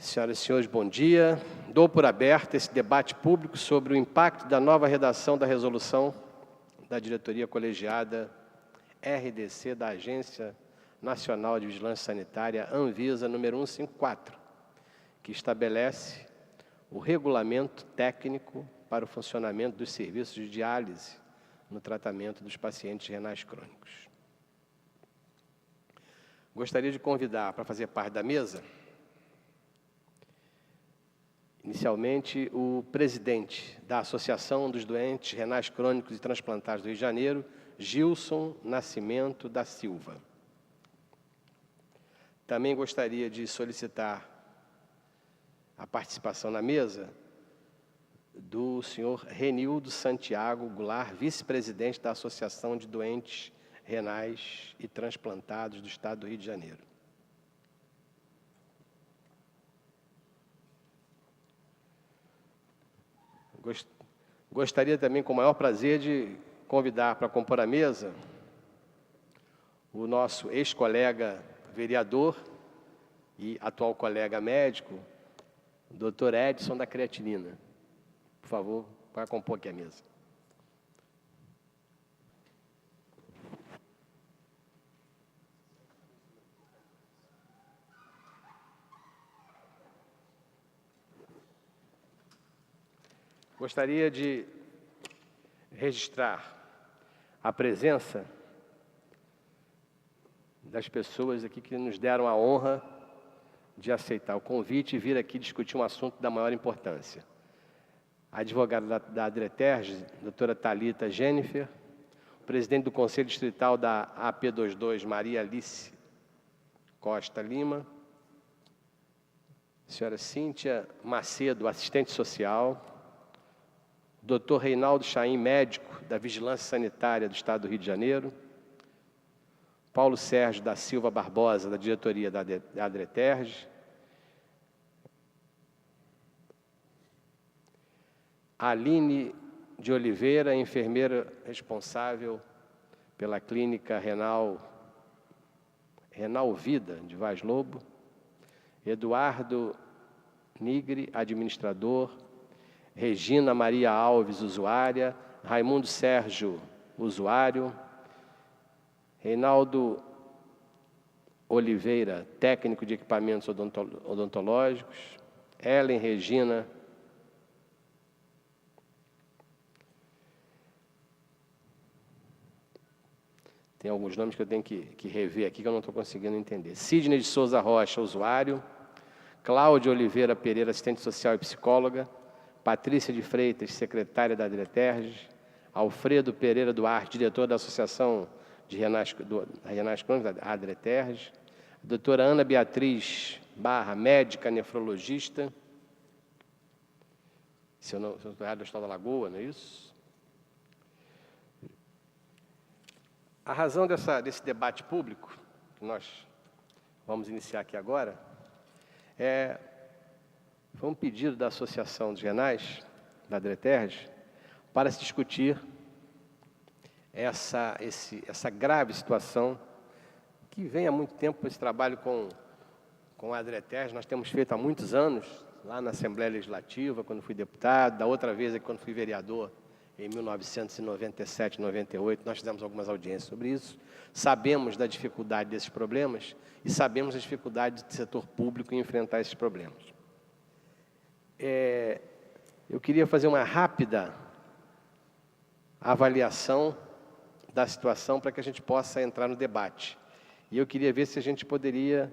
Senhoras e senhores, bom dia. Dou por aberto esse debate público sobre o impacto da nova redação da resolução da diretoria colegiada RDC da Agência Nacional de Vigilância Sanitária, Anvisa, número 154, que estabelece o regulamento técnico para o funcionamento dos serviços de diálise no tratamento dos pacientes renais crônicos. Gostaria de convidar para fazer parte da mesa, inicialmente, o presidente da Associação dos Doentes Renais Crônicos e Transplantados do Rio de Janeiro, Gilson Nascimento da Silva. Também gostaria de solicitar a participação na mesa do senhor Renildo Santiago Goulart, vice-presidente da Associação de Doentes Renais e Transplantados do Estado do Rio de Janeiro. Gostaria também, com o maior prazer, de convidar para compor a mesa o nosso ex-colega vereador e atual colega médico, Dr. Edson da Creatinina. Por favor, para compor aqui a mesa. Gostaria de registrar a presença das pessoas aqui que nos deram a honra de aceitar o convite e vir aqui discutir um assunto da maior importância. A advogada da Adreterge, doutora Thalita Jennifer, o presidente do Conselho Distrital da AP22, Maria Alice Costa Lima, a senhora Cíntia Macedo, assistente social, Dr. Reinaldo Chaim, médico da Vigilância Sanitária do Estado do Rio de Janeiro, Paulo Sérgio da Silva Barbosa, da diretoria da Adreterge, Aline de Oliveira, enfermeira responsável pela clínica Renal Vida, de Vaz Lobo, Eduardo Nigre, administrador, Regina Maria Alves, usuária, Raimundo Sérgio, usuário, Reinaldo Oliveira, técnico de equipamentos odontológicos, Ellen Regina, tem alguns nomes que eu tenho que rever aqui, que eu não estou conseguindo entender. Sidney de Souza Rocha, usuário, Cláudia Oliveira Pereira, assistente social e psicóloga, Patrícia de Freitas, secretária da Adreterge, Alfredo Pereira Duarte, diretor da Associação de Renais Crônicos, da Adreterge, a doutora Ana Beatriz Barra, médica nefrologista, se eu não estou errado, do Estado da Lagoa, não é isso? A razão desse debate público, que nós vamos iniciar aqui agora, foi um pedido da Associação dos Renais, da Adreterge, para se discutir essa grave situação que vem há muito tempo esse trabalho com a Adreterge. Nós temos feito há muitos anos, lá na Assembleia Legislativa, quando fui deputado, da outra vez quando fui vereador, em 1997, 98, nós fizemos algumas audiências sobre isso. Sabemos da dificuldade desses problemas e sabemos da dificuldade do setor público em enfrentar esses problemas. Eu queria fazer uma rápida avaliação da situação para que a gente possa entrar no debate. E eu queria ver se a gente poderia,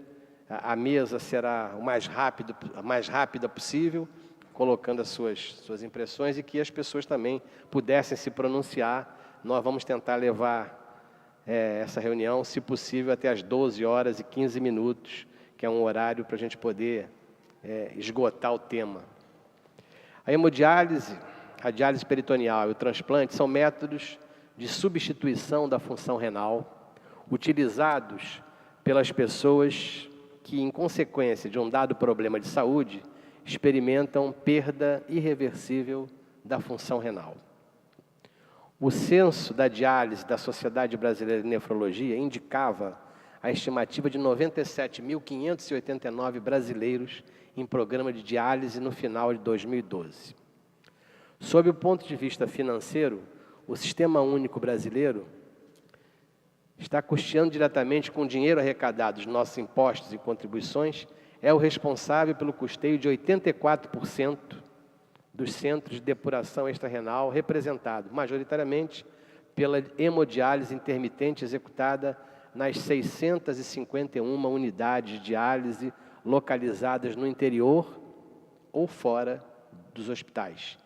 a mesa será a mais rápida possível, colocando as suas impressões e que as pessoas também pudessem se pronunciar. Nós vamos tentar levar essa reunião, se possível, até as 12h15, que é um horário para a gente poder esgotar o tema. A hemodiálise, a diálise peritoneal e o transplante são métodos de substituição da função renal utilizados pelas pessoas que, em consequência de um dado problema de saúde, experimentam perda irreversível da função renal. O censo da diálise da Sociedade Brasileira de Nefrologia indicava a estimativa de 97.589 brasileiros em programa de diálise no final de 2012. Sob o ponto de vista financeiro, o Sistema Único Brasileiro está custeando diretamente com o dinheiro arrecadado dos nossos impostos e contribuições, é o responsável pelo custeio de 84% dos centros de depuração extrarrenal, representado majoritariamente pela hemodiálise intermitente executada nas 651 unidades de diálise localizadas no interior ou fora dos hospitais,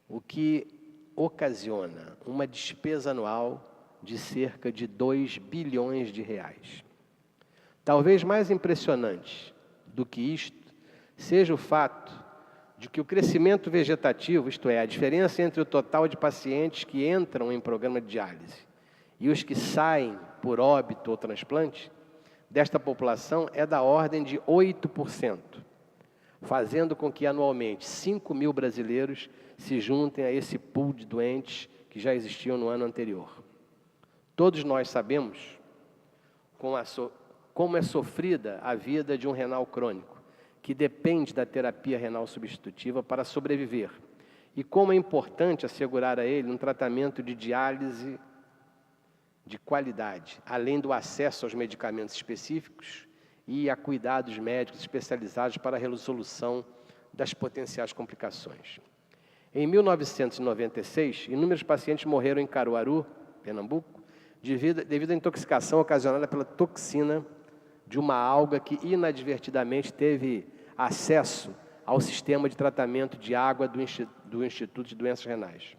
o que ocasiona uma despesa anual de cerca de 2 bilhões de reais. Talvez mais impressionante do que isto seja o fato de que o crescimento vegetativo, isto é, a diferença entre o total de pacientes que entram em programa de diálise e os que saem por óbito ou transplante, desta população é da ordem de 8%, fazendo com que anualmente 5.000 brasileiros se juntem a esse pool de doentes que já existiam no ano anterior. Todos nós sabemos como é sofrida a vida de um renal crônico, que depende da terapia renal substitutiva para sobreviver, e como é importante assegurar a ele um tratamento de diálise de qualidade, além do acesso aos medicamentos específicos e a cuidados médicos especializados para a resolução das potenciais complicações. Em 1996, inúmeros pacientes morreram em Caruaru, Pernambuco, devido à intoxicação ocasionada pela toxina de uma alga que inadvertidamente teve acesso ao sistema de tratamento de água do Instituto de Doenças Renais.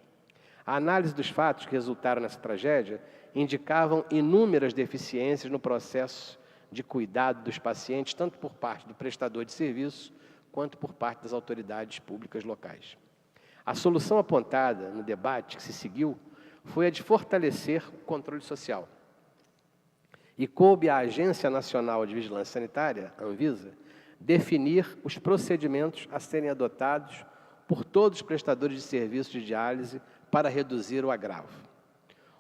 A análise dos fatos que resultaram nessa tragédia indicavam inúmeras deficiências no processo de cuidado dos pacientes, tanto por parte do prestador de serviço, quanto por parte das autoridades públicas locais. A solução apontada no debate que se seguiu foi a de fortalecer o controle social. E coube à Agência Nacional de Vigilância Sanitária, a Anvisa, definir os procedimentos a serem adotados por todos os prestadores de serviços de diálise para reduzir o agravo.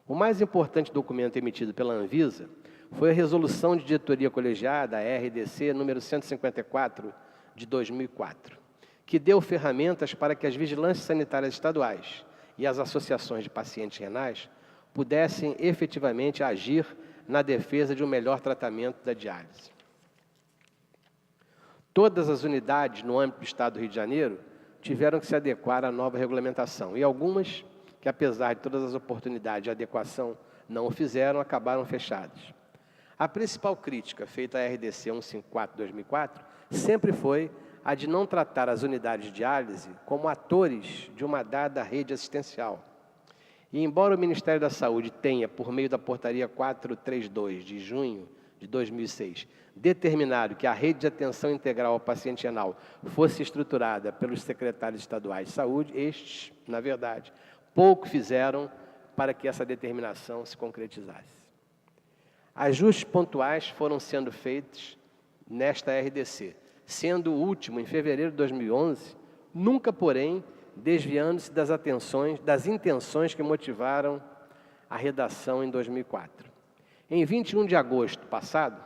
O mais importante documento emitido pela Anvisa foi a Resolução de Diretoria Colegiada, a RDC, número 154, de 2004, que deu ferramentas para que as vigilâncias sanitárias estaduais e as associações de pacientes renais pudessem efetivamente agir na defesa de um melhor tratamento da diálise. Todas as unidades no âmbito do Estado do Rio de Janeiro tiveram que se adequar à nova regulamentação, e algumas, que apesar de todas as oportunidades de adequação não o fizeram, acabaram fechadas. A principal crítica feita à RDC 154/2004 sempre foi a de não tratar as unidades de diálise como atores de uma dada rede assistencial. E embora o Ministério da Saúde tenha, por meio da Portaria 432, de junho de 2006, determinado que a rede de atenção integral ao paciente renal fosse estruturada pelos secretários estaduais de saúde, estes, na verdade, pouco fizeram para que essa determinação se concretizasse. Ajustes pontuais foram sendo feitos nesta RDC, sendo o último em fevereiro de 2011, nunca, porém, desviando-se das intenções que motivaram a redação em 2004. Em 21 de agosto passado,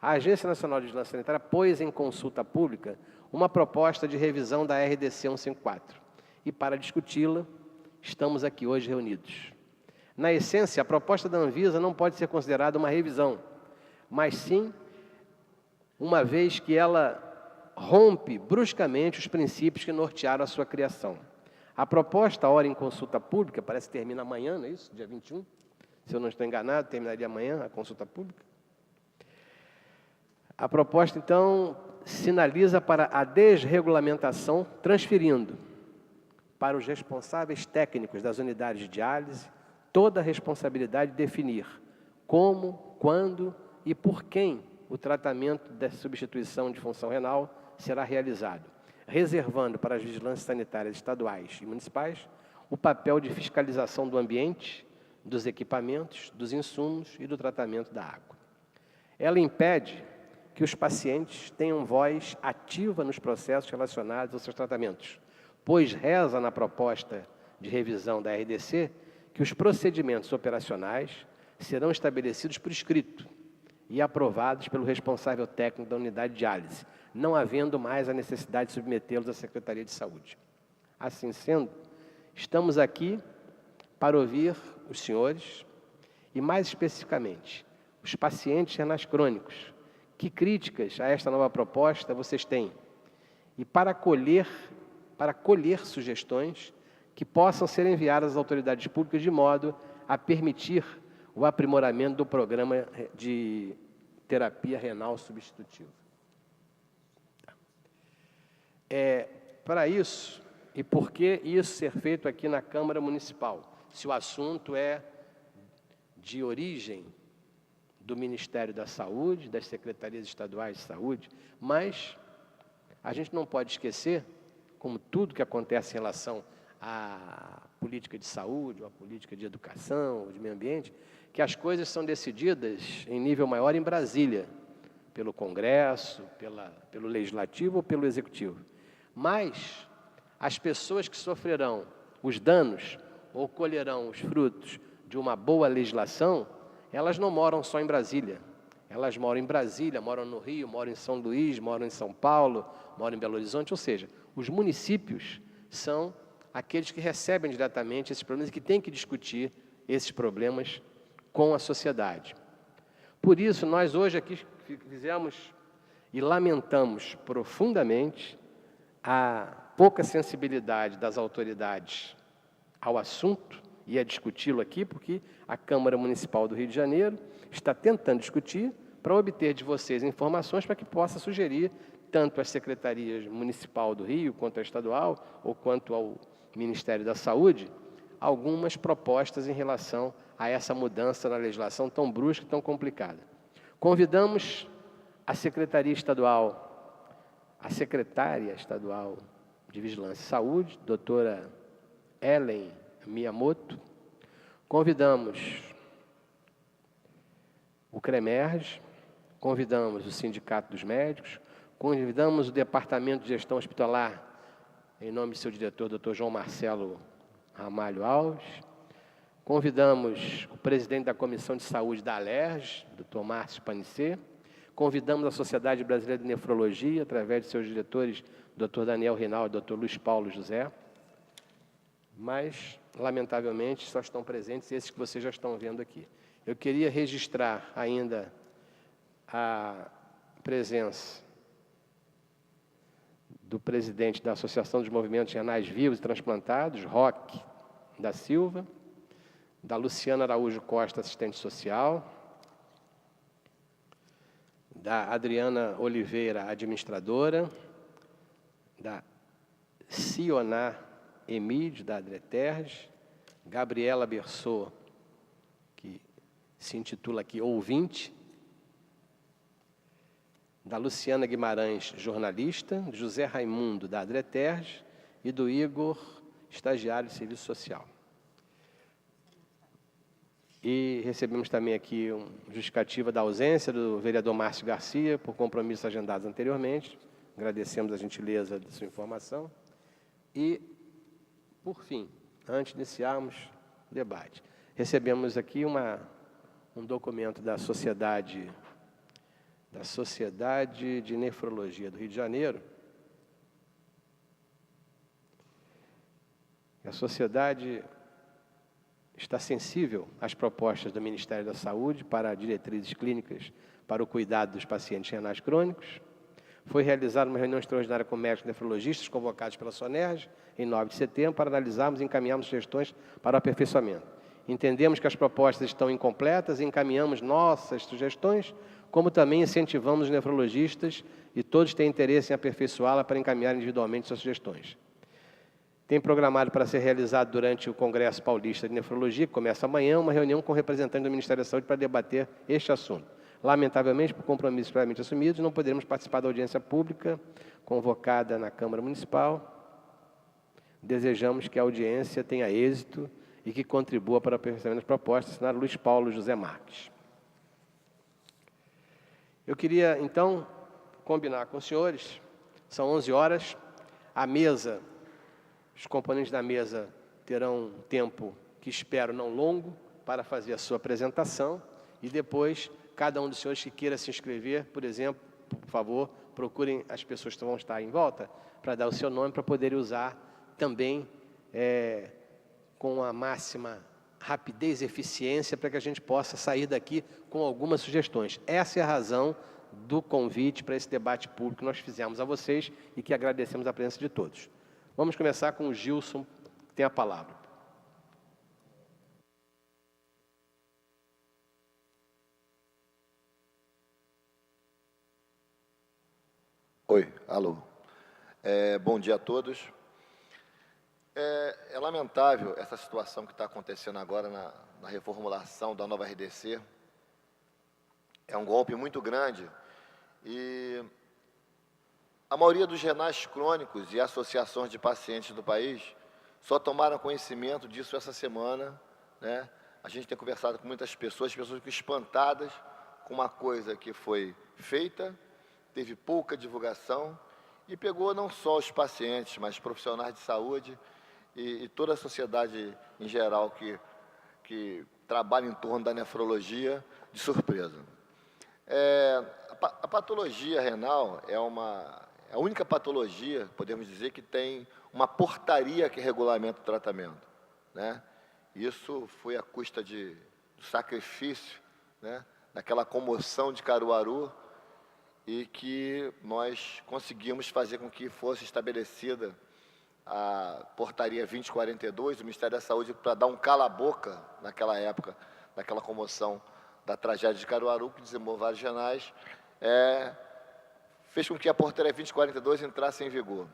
a Agência Nacional de Vigilância Sanitária pôs em consulta pública uma proposta de revisão da RDC 154, e para discuti-la, estamos aqui hoje reunidos. Na essência, a proposta da Anvisa não pode ser considerada uma revisão, mas sim uma vez que ela rompe bruscamente os princípios que nortearam a sua criação. A proposta, ora em consulta pública, parece que termina amanhã, não é isso? Dia 21? Se eu não estou enganado, terminaria amanhã a consulta pública. A proposta, então, sinaliza para a desregulamentação, transferindo para os responsáveis técnicos das unidades de diálise toda a responsabilidade de definir como, quando e por quem o tratamento da substituição de função renal será realizado, reservando para as vigilâncias sanitárias estaduais e municipais o papel de fiscalização do ambiente, dos equipamentos, dos insumos e do tratamento da água. Ela impede que os pacientes tenham voz ativa nos processos relacionados aos seus tratamentos, pois reza na proposta de revisão da RDC que os procedimentos operacionais serão estabelecidos por escrito e aprovados pelo responsável técnico da unidade de diálise, não havendo mais a necessidade de submetê-los à Secretaria de Saúde. Assim sendo, estamos aqui para ouvir os senhores e, mais especificamente, os pacientes renais crônicos. Que críticas a esta nova proposta vocês têm? E para colher sugestões que possam ser enviadas às autoridades públicas de modo a permitir o aprimoramento do programa de terapia renal substitutiva. Para isso, e por que isso ser feito aqui na Câmara Municipal? Se o assunto é de origem do Ministério da Saúde, das Secretarias Estaduais de Saúde, mas a gente não pode esquecer, como tudo que acontece em relação à política de saúde, ou à política de educação, ou de meio ambiente, que as coisas são decididas em nível maior em Brasília, pelo Congresso, pelo Legislativo ou pelo Executivo. Mas as pessoas que sofrerão os danos ou colherão os frutos de uma boa legislação, elas não moram só em Brasília. Elas moram em Brasília, moram no Rio, moram em São Luís, moram em São Paulo, moram em Belo Horizonte, ou seja, os municípios são aqueles que recebem diretamente esses problemas e que têm que discutir esses problemas com a sociedade. Por isso, nós hoje aqui fizemos e lamentamos profundamente a pouca sensibilidade das autoridades ao assunto e a discuti-lo aqui, porque a Câmara Municipal do Rio de Janeiro está tentando discutir para obter de vocês informações para que possa sugerir tanto às secretarias municipal do Rio, quanto à estadual, ou quanto ao Ministério da Saúde, algumas propostas em relação a essa mudança na legislação tão brusca e tão complicada. Convidamos a secretária estadual de Vigilância e Saúde, doutora Ellen Miyamoto. Convidamos o CREMERGE, convidamos o Sindicato dos Médicos, convidamos o Departamento de Gestão Hospitalar, em nome de seu diretor, doutor João Marcelo Ramalho Alves. Convidamos o presidente da Comissão de Saúde da Alerj, doutor Márcio Panicê. Convidamos a Sociedade Brasileira de Nefrologia, através de seus diretores, doutor Daniel Rinaldi e doutor Luiz Paulo José. Mas, lamentavelmente, só estão presentes esses que vocês já estão vendo aqui. Eu queria registrar ainda a presença do presidente da Associação dos Movimentos Renais Vivos e Transplantados, Roque da Silva, da Luciana Araújo Costa, assistente social, da Adriana Oliveira, administradora, da Cioná Emídio, da Adreterge, Gabriela Bersot, que se intitula aqui ouvinte, da Luciana Guimarães, jornalista, do José Raimundo, da Adreterge, e do Igor, estagiário de serviço social. E recebemos também aqui uma justificativa da ausência do vereador Márcio Garcia, por compromissos agendados anteriormente. Agradecemos a gentileza da sua informação. E, por fim, antes de iniciarmos o debate, recebemos aqui um documento da Sociedade de Nefrologia do Rio de Janeiro. A sociedade está sensível às propostas do Ministério da Saúde para diretrizes clínicas para o cuidado dos pacientes renais crônicos. Foi realizada uma reunião extraordinária com médicos nefrologistas convocados pela SONERJ em 9 de setembro para analisarmos e encaminharmos sugestões para o aperfeiçoamento. Entendemos que as propostas estão incompletas e encaminhamos nossas sugestões, como também incentivamos os nefrologistas e todos têm interesse em aperfeiçoá-la para encaminhar individualmente suas sugestões. Tem programado para ser realizado durante o Congresso Paulista de Nefrologia, que começa amanhã, uma reunião com representantes do Ministério da Saúde para debater este assunto. Lamentavelmente, por compromissos previamente assumidos, não poderemos participar da audiência pública convocada na Câmara Municipal. Desejamos que a audiência tenha êxito e que contribua para o aperfeiçoamento das propostas, assinado Luiz Paulo José Marques. Eu queria, então, combinar com os senhores, são 11 horas, a mesa, os componentes da mesa terão um tempo que espero não longo, para fazer a sua apresentação e depois, cada um dos senhores que queira se inscrever, por exemplo, por favor, procurem as pessoas que vão estar em volta para dar o seu nome, para poderem usar também com a máxima rapidez e eficiência, para que a gente possa sair daqui com algumas sugestões. Essa é a razão do convite para esse debate público que nós fizemos a vocês e que agradecemos a presença de todos. Vamos começar com o Gilson, que tem a palavra. Oi, alô. Bom dia a todos. É lamentável essa situação que está acontecendo agora na reformulação da nova RDC. É um golpe muito grande e a maioria dos renais crônicos e associações de pacientes do país só tomaram conhecimento disso essa semana, né? A gente tem conversado com muitas pessoas ficam espantadas com uma coisa que foi feita, teve pouca divulgação e pegou não só os pacientes, mas profissionais de saúde e toda a sociedade em geral que trabalha em torno da nefrologia de surpresa. A patologia renal é a única patologia, podemos dizer, que tem uma portaria que regulamenta o tratamento, né? Isso foi à custa do sacrifício, né, daquela comoção de Caruaru, e que nós conseguimos fazer com que fosse estabelecida a portaria 2042 do Ministério da Saúde para dar um cala-boca naquela época, naquela comoção da tragédia de Caruaru, que dizimou vários renais, fez com que a portaria 2042 entrasse em vigor.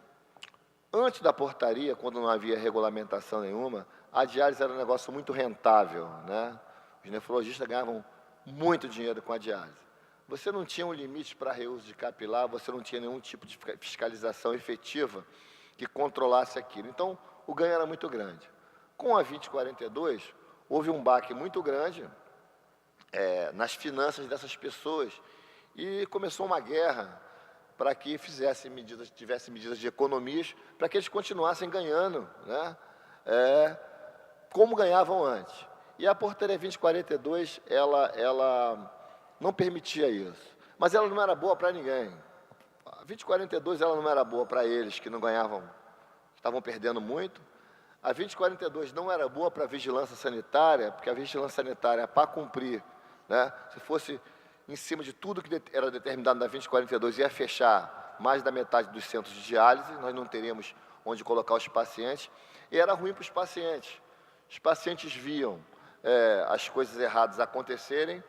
Antes da portaria, quando não havia regulamentação nenhuma, a diálise era um negócio muito rentável, né? Os nefrologistas ganhavam muito dinheiro com a diálise. Você não tinha um limite para reuso de capilar, você não tinha nenhum tipo de fiscalização efetiva que controlasse aquilo. Então, o ganho era muito grande. Com a 2042, houve um baque muito grande nas finanças dessas pessoas e começou uma guerra para que tivesse medidas de economias, para que eles continuassem ganhando, né, como ganhavam antes. E a portaria 2042, ela não permitia isso. Mas ela não era boa para ninguém. A 2042 ela não era boa para eles que não ganhavam, estavam perdendo muito. A 2042 não era boa para a vigilância sanitária, porque a vigilância sanitária, para cumprir, né, se fosse em cima de tudo que era determinado na 2042, ia fechar mais da metade dos centros de diálise, nós não teríamos onde colocar os pacientes, e era ruim para os pacientes. Os pacientes viam as coisas erradas acontecerem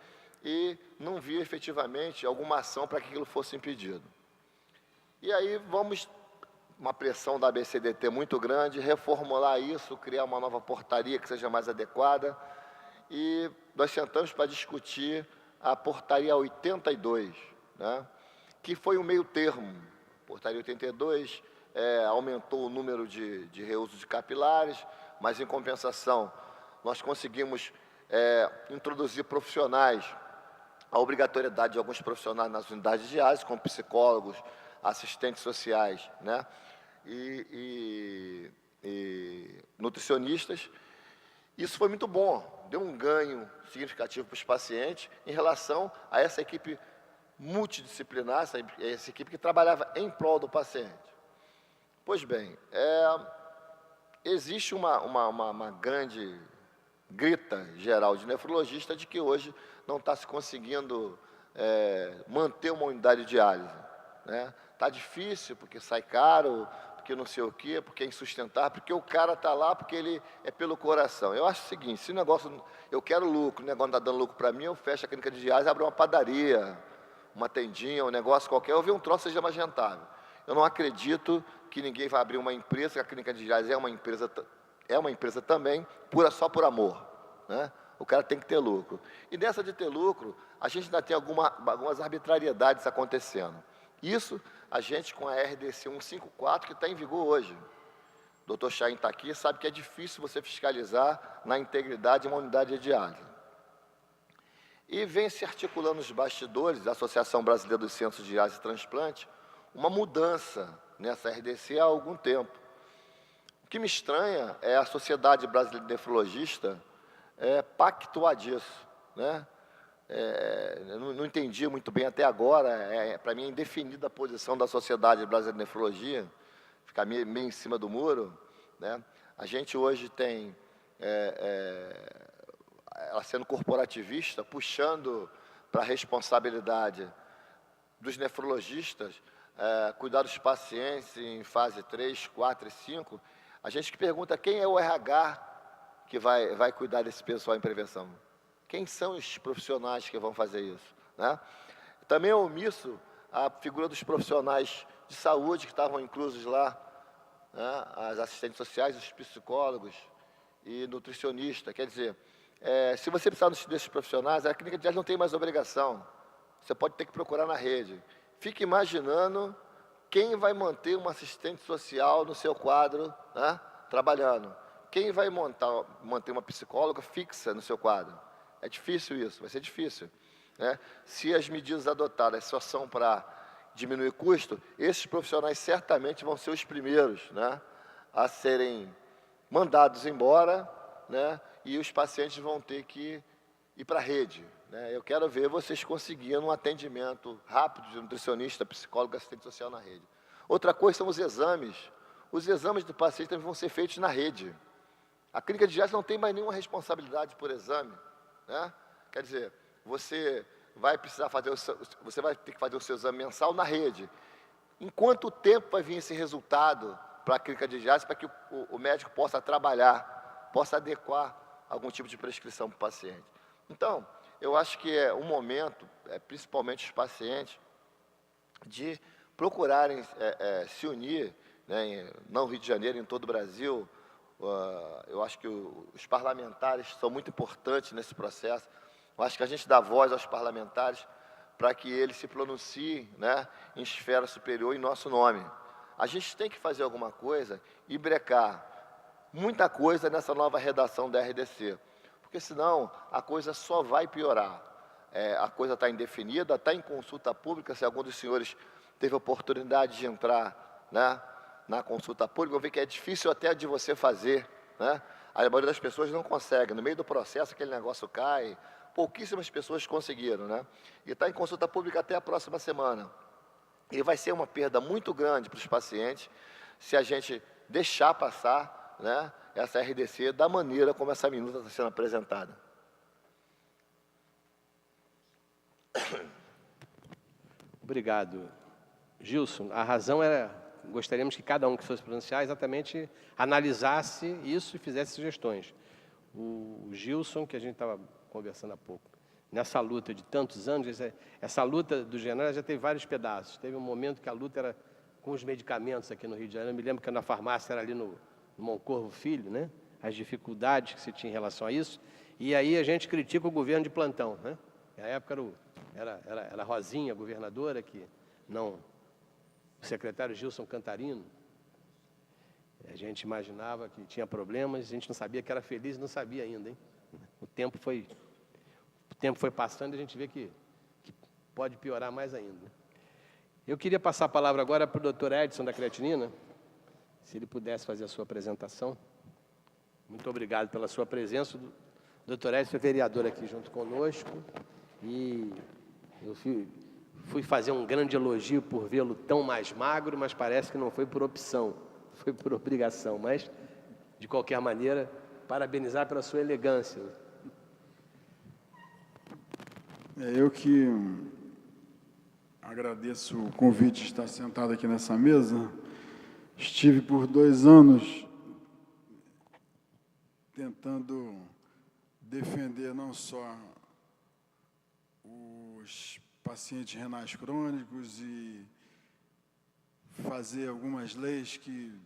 e não viam efetivamente alguma ação para que aquilo fosse impedido. E aí uma pressão da ABCDT muito grande, reformular isso, criar uma nova portaria que seja mais adequada, e nós sentamos para discutir a portaria 82, né, que foi um meio termo. A portaria 82 aumentou o número de reuso de capilares, mas, em compensação, nós conseguimos introduzir profissionais, a obrigatoriedade de alguns profissionais nas unidades de diálise, como psicólogos, assistentes sociais, né, e nutricionistas. Isso foi muito bom, deu um ganho significativo para os pacientes em relação a essa equipe multidisciplinar, essa equipe que trabalhava em prol do paciente. Pois bem, existe uma grande grita geral de nefrologista de que hoje não está se conseguindo manter uma unidade de diálise, né? Está difícil, porque sai caro, porque não sei o quê, porque é insustentável, porque o cara está lá, porque ele é pelo coração. Eu acho o seguinte, se o negócio, eu quero lucro, o negócio não está dando lucro para mim, eu fecho a clínica de diálise, abro uma padaria, uma tendinha, um negócio qualquer, eu ver um troço seja mais rentável. Eu não acredito que ninguém vai abrir uma empresa, que a clínica de diálise é uma empresa também, só por amor, né? O cara tem que ter lucro. E nessa de ter lucro, a gente ainda tem algumas arbitrariedades acontecendo. Isso, a gente com a RDC 154, que está em vigor hoje. O Dr. Chaim está aqui, sabe que é difícil você fiscalizar na integridade uma unidade de diálise. E vem se articulando nos bastidores, da Associação Brasileira dos Centros de Diálise e Transplante, uma mudança nessa RDC há algum tempo. O que me estranha é a Sociedade Brasileira de Nefrologista pactuar disso, né? Eu não entendi muito bem até agora, para mim é indefinida a posição da Sociedade Brasileira de Nefrologia, ficar meio em cima do muro, né? A gente hoje tem ela sendo corporativista, puxando para a responsabilidade dos nefrologistas, cuidar dos pacientes em fase 3, 4 e 5, a gente que pergunta quem é o RH que vai cuidar desse pessoal em prevenção. Quem são os profissionais que vão fazer isso, né? Também é omisso a figura dos profissionais de saúde que estavam inclusos lá, né? As assistentes sociais, os psicólogos e nutricionistas. Quer dizer, se você precisar desses profissionais, a clínica de diálise não tem mais obrigação. Você pode ter que procurar na rede. Fique imaginando quem vai manter uma assistente social no seu quadro, né, trabalhando. Quem vai manter uma psicóloga fixa no seu quadro. É difícil isso, vai ser difícil, né? Se as medidas adotadas só são para diminuir custo, esses profissionais certamente vão ser os primeiros, né, a serem mandados embora, né, e os pacientes vão ter que ir para a rede, né? Eu quero ver vocês conseguindo um atendimento rápido de nutricionista, psicólogo, assistente social na rede. Outra coisa são os exames. Os exames do paciente também vão ser feitos na rede. A clínica de diálise não tem mais nenhuma responsabilidade por exame, né? Quer dizer, você vai precisar você vai ter que fazer o seu exame mensal na rede. Em quanto tempo vai vir esse resultado para a clínica de diálise para que o médico possa trabalhar, possa adequar algum tipo de prescrição para o paciente? Então, eu acho que é um momento, principalmente os pacientes, de procurarem se unir, né, no Rio de Janeiro, em todo o Brasil. Eu acho que os parlamentares são muito importantes nesse processo. Eu acho que a gente dá voz aos parlamentares para que eles se pronunciem, né, em esfera superior em nosso nome. A gente tem que fazer alguma coisa e brecar muita coisa nessa nova redação da RDC, porque senão a coisa só vai piorar. A coisa está indefinida, está em consulta pública. Se algum dos senhores teve a oportunidade de entrar, né, na consulta pública, vão ver que é difícil até de você fazer, né? A maioria das pessoas não consegue, no meio do processo aquele negócio cai, pouquíssimas pessoas conseguiram, né? E está em consulta pública até a próxima semana. E vai ser uma perda muito grande para os pacientes se a gente deixar passar, né, essa RDC da maneira como essa minuta está sendo apresentada. Obrigado. Gilson, a razão era, gostaríamos que cada um que fosse pronunciar exatamente analisasse isso e fizesse sugestões. O Gilson, que a gente estava conversando há pouco, nessa luta de tantos anos, essa luta do general já teve vários pedaços. Teve um momento que a luta era com os medicamentos aqui no Rio de Janeiro. Eu me lembro que na farmácia era ali no Moncorvo Filho, né? As dificuldades que se tinha em relação a isso. E aí a gente critica o governo de plantão, né? Na época era Rosinha, governadora, que não... O secretário Gilson Cantarino. A gente imaginava que tinha problemas, a gente não sabia que era feliz, não sabia ainda, hein? O tempo foi passando e a gente vê que pode piorar mais ainda. Eu queria passar a palavra agora para o doutor Edson da creatinina, se ele pudesse fazer a sua apresentação. Muito obrigado pela sua presença. O doutor Edson é vereador aqui junto conosco e eu fui fazer um grande elogio por vê-lo tão mais magro, mas parece que não foi por opção, foi por obrigação. Mas, de qualquer maneira, parabenizar pela sua elegância. Eu que agradeço o convite de estar sentado aqui nessa mesa. Estive por 2 anos tentando defender não só os pacientes renais crônicos e fazer algumas leis que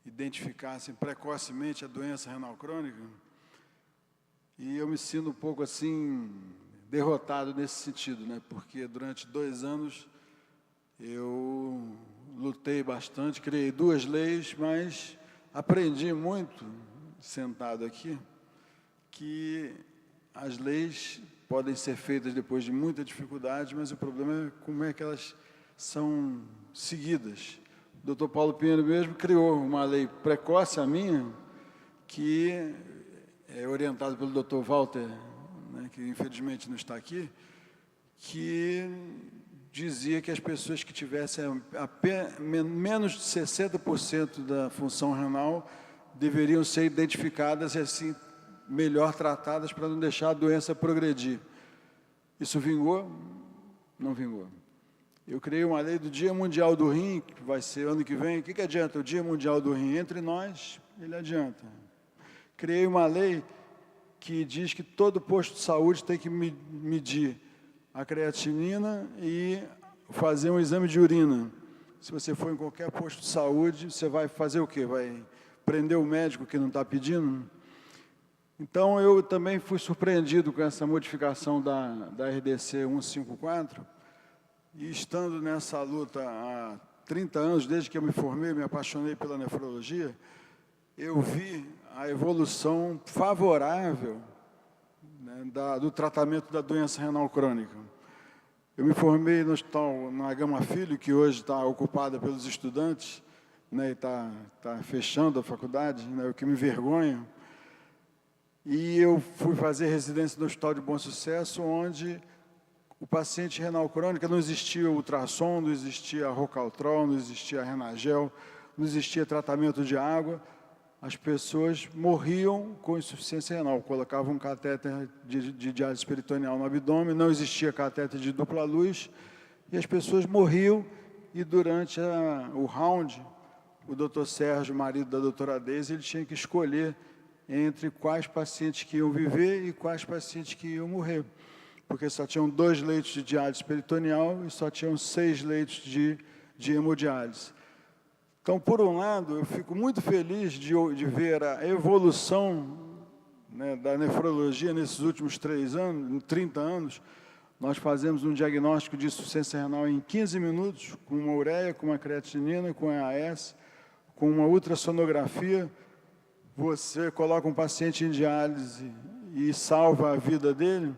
identificassem precocemente a doença renal crônica. E eu me sinto um pouco assim derrotado nesse sentido, né? Porque durante 2 anos eu lutei bastante, criei 2 leis, mas aprendi muito sentado aqui que as leis podem ser feitas depois de muita dificuldade, mas o problema é como é que elas são seguidas. O doutor Paulo Pinheiro mesmo criou uma lei precoce, a minha, que orientado pelo Dr. Walter, né, que infelizmente não está aqui, que dizia que as pessoas que tivessem menos de 60% da função renal deveriam ser identificadas e assim melhor tratadas para não deixar a doença progredir. Isso vingou? Não vingou. Eu criei uma lei do Dia Mundial do Rim, que vai ser ano que vem. O que adianta o Dia Mundial do Rim? Entre nós, ele adianta. Criei uma lei que diz que todo posto de saúde tem que medir a creatinina e fazer um exame de urina. Se você for em qualquer posto de saúde, você vai fazer o quê? Vai prender o médico que não está pedindo? Então, eu também fui surpreendido com essa modificação da RDC 154, e estando nessa luta há 30 anos, desde que eu me formei, me apaixonei pela nefrologia, eu vi a evolução favorável, né, do tratamento da doença renal crônica. Eu me formei no hospital na Gama Filho, que hoje está ocupada pelos estudantes, né, e está fechando a faculdade, né, o que me envergonha. E eu fui fazer residência no Hospital de Bom Sucesso, onde o paciente renal crônica não existia ultrassom, não existia Rocaltrol, não existia Renagel, não existia tratamento de água. As pessoas morriam com insuficiência renal, colocavam um catéter de diálise peritoneal no abdômen, não existia catéter de dupla luz, e as pessoas morriam, e durante o round, o doutor Sérgio, marido da doutora Deise, ele tinha que escolher entre quais pacientes que iam viver e quais pacientes que iam morrer, porque só tinham 2 leitos de diálise peritoneal e só tinham 6 leitos de hemodiálise. Então, por um lado, eu fico muito feliz de ver a evolução, né, da nefrologia nesses últimos 30 anos. Nós fazemos um diagnóstico de insuficiência renal em 15 minutos, com uma ureia, com uma creatinina, com EAS, com uma ultrassonografia. Você coloca um paciente em diálise e salva a vida dele,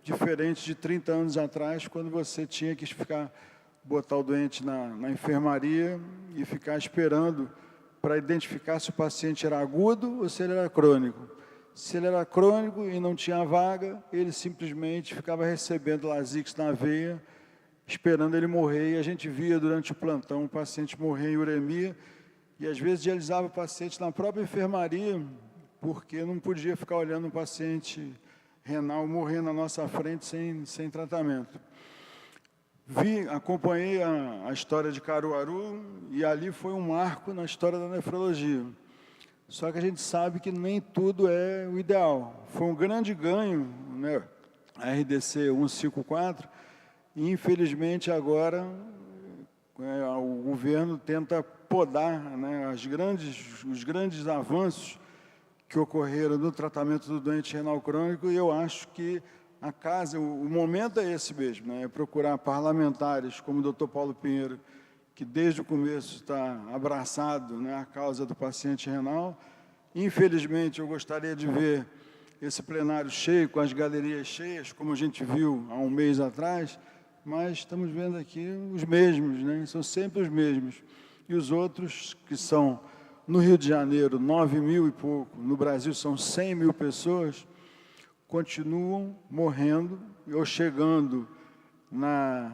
diferente de 30 anos atrás, quando você tinha que botar o doente na enfermaria e ficar esperando para identificar se o paciente era agudo ou se ele era crônico. Se ele era crônico e não tinha vaga, ele simplesmente ficava recebendo Lasix na veia, esperando ele morrer, e a gente via durante o plantão o paciente morrer em uremia, e às vezes dialisava o paciente na própria enfermaria, porque não podia ficar olhando o paciente renal morrer na nossa frente sem tratamento. Acompanhei a história de Caruaru, e ali foi um marco na história da nefrologia. Só que a gente sabe que nem tudo é o ideal. Foi um grande ganho, né, a RDC 154, e infelizmente agora o governo tenta podar, né, os grandes avanços que ocorreram no tratamento do doente renal crônico, e eu acho que o momento é esse mesmo, né? É procurar parlamentares como o Dr. Paulo Pinheiro, que desde o começo está abraçado, né, a causa do paciente renal. Infelizmente, eu gostaria de ver esse plenário cheio, com as galerias cheias, como a gente viu há um mês atrás, mas estamos vendo aqui os mesmos, né? São sempre os mesmos. E os outros, que são, no Rio de Janeiro, 9.000 e pouco, no Brasil são 100.000 pessoas, continuam morrendo ou chegando na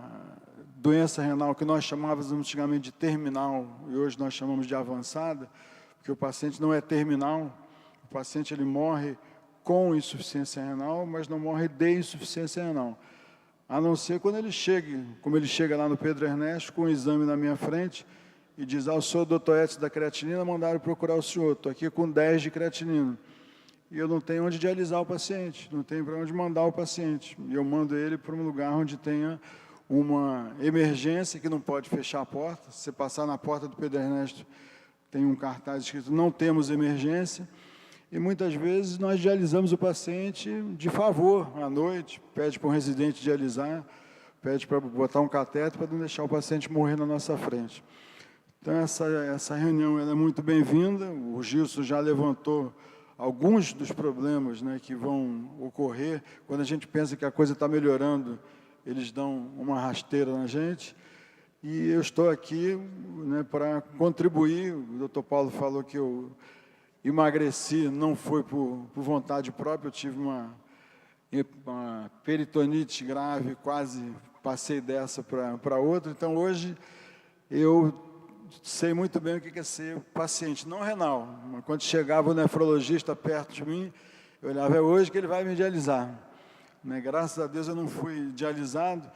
doença renal que nós chamávamos antigamente de terminal e hoje nós chamamos de avançada, porque o paciente não é terminal, o paciente ele morre com insuficiência renal, mas não morre de insuficiência renal, a não ser quando ele chega, como ele chega lá no Pedro Ernesto com um exame na minha frente e diz: eu sou o doutor Edson da creatinina, mandaram procurar o senhor, estou aqui com 10 de creatinina. E eu não tenho onde dialisar o paciente, não tenho para onde mandar o paciente. E eu mando ele para um lugar onde tenha uma emergência, que não pode fechar a porta. Se você passar na porta do Pedro Ernesto, tem um cartaz escrito: não temos emergência. E muitas vezes nós dialisamos o paciente de favor, à noite, pede para um residente dialisar, pede para botar um cateter para não deixar o paciente morrer na nossa frente. Então, essa reunião ela é muito bem-vinda. O Gilson já levantou alguns dos problemas, né, que vão ocorrer. Quando a gente pensa que a coisa está melhorando, eles dão uma rasteira na gente. E eu estou aqui, né, para contribuir. O doutor Paulo falou que eu emagreci, não foi por vontade própria, eu tive uma peritonite grave, quase passei dessa para outra. Então, hoje, eu sei muito bem o que é ser paciente, não renal. Mas quando chegava o nefrologista perto de mim, eu olhava, é hoje que ele vai me dialisar. Né? Graças a Deus eu não fui dialisado,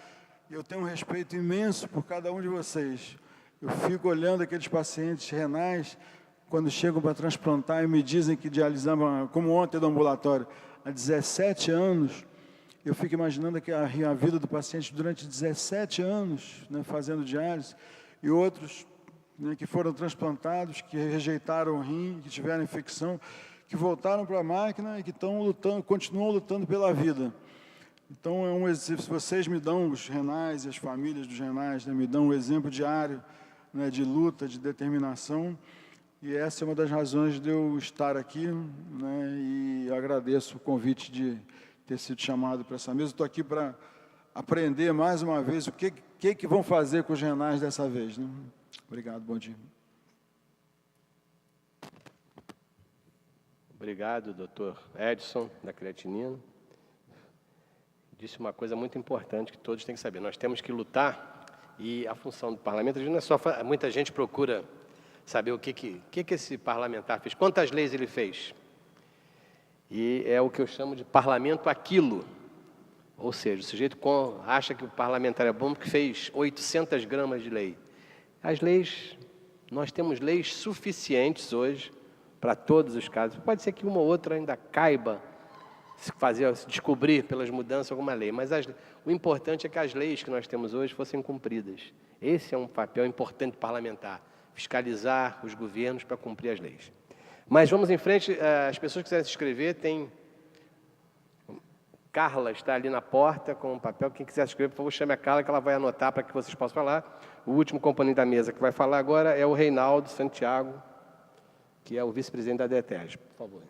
e eu tenho um respeito imenso por cada um de vocês. Eu fico olhando aqueles pacientes renais, quando chegam para transplantar e me dizem que dialisavam, como ontem no ambulatório, há 17 anos, eu fico imaginando que a vida do paciente durante 17 anos, né, fazendo diálise, e outros, né, que foram transplantados, que rejeitaram o rim, que tiveram infecção, que voltaram para a máquina e que estão lutando, continuam lutando pela vida. Então, se vocês me dão, os renais e as famílias dos renais, né, me dão um exemplo diário, né, de luta, de determinação, e essa é uma das razões de eu estar aqui, né, e agradeço o convite de ter sido chamado para essa mesa. Estou aqui para aprender mais uma vez o que vão fazer com os renais dessa vez. Né? Obrigado, bom dia. Obrigado, doutor Edson, da creatinina. Disse uma coisa muito importante que todos têm que saber. Nós temos que lutar, e a função do parlamento não é só... Muita gente procura saber o que esse parlamentar fez, quantas leis ele fez. E é o que eu chamo de parlamento aquilo. Ou seja, o sujeito acha que o parlamentar é bom porque fez 800 gramas de lei. As leis, nós temos leis suficientes hoje para todos os casos. Pode ser que uma ou outra ainda caiba se descobrir pelas mudanças alguma lei, mas o importante é que as leis que nós temos hoje fossem cumpridas. Esse é um papel importante parlamentar, fiscalizar os governos para cumprir as leis. Mas vamos em frente, as pessoas que quiserem se inscrever, tem... Carla está ali na porta com um papel, quem quiser se inscrever, por favor, chame a Carla que ela vai anotar para que vocês possam falar. O último componente da mesa que vai falar agora é o Reinaldo Santiago, que é o vice-presidente da DETERJ, por favor.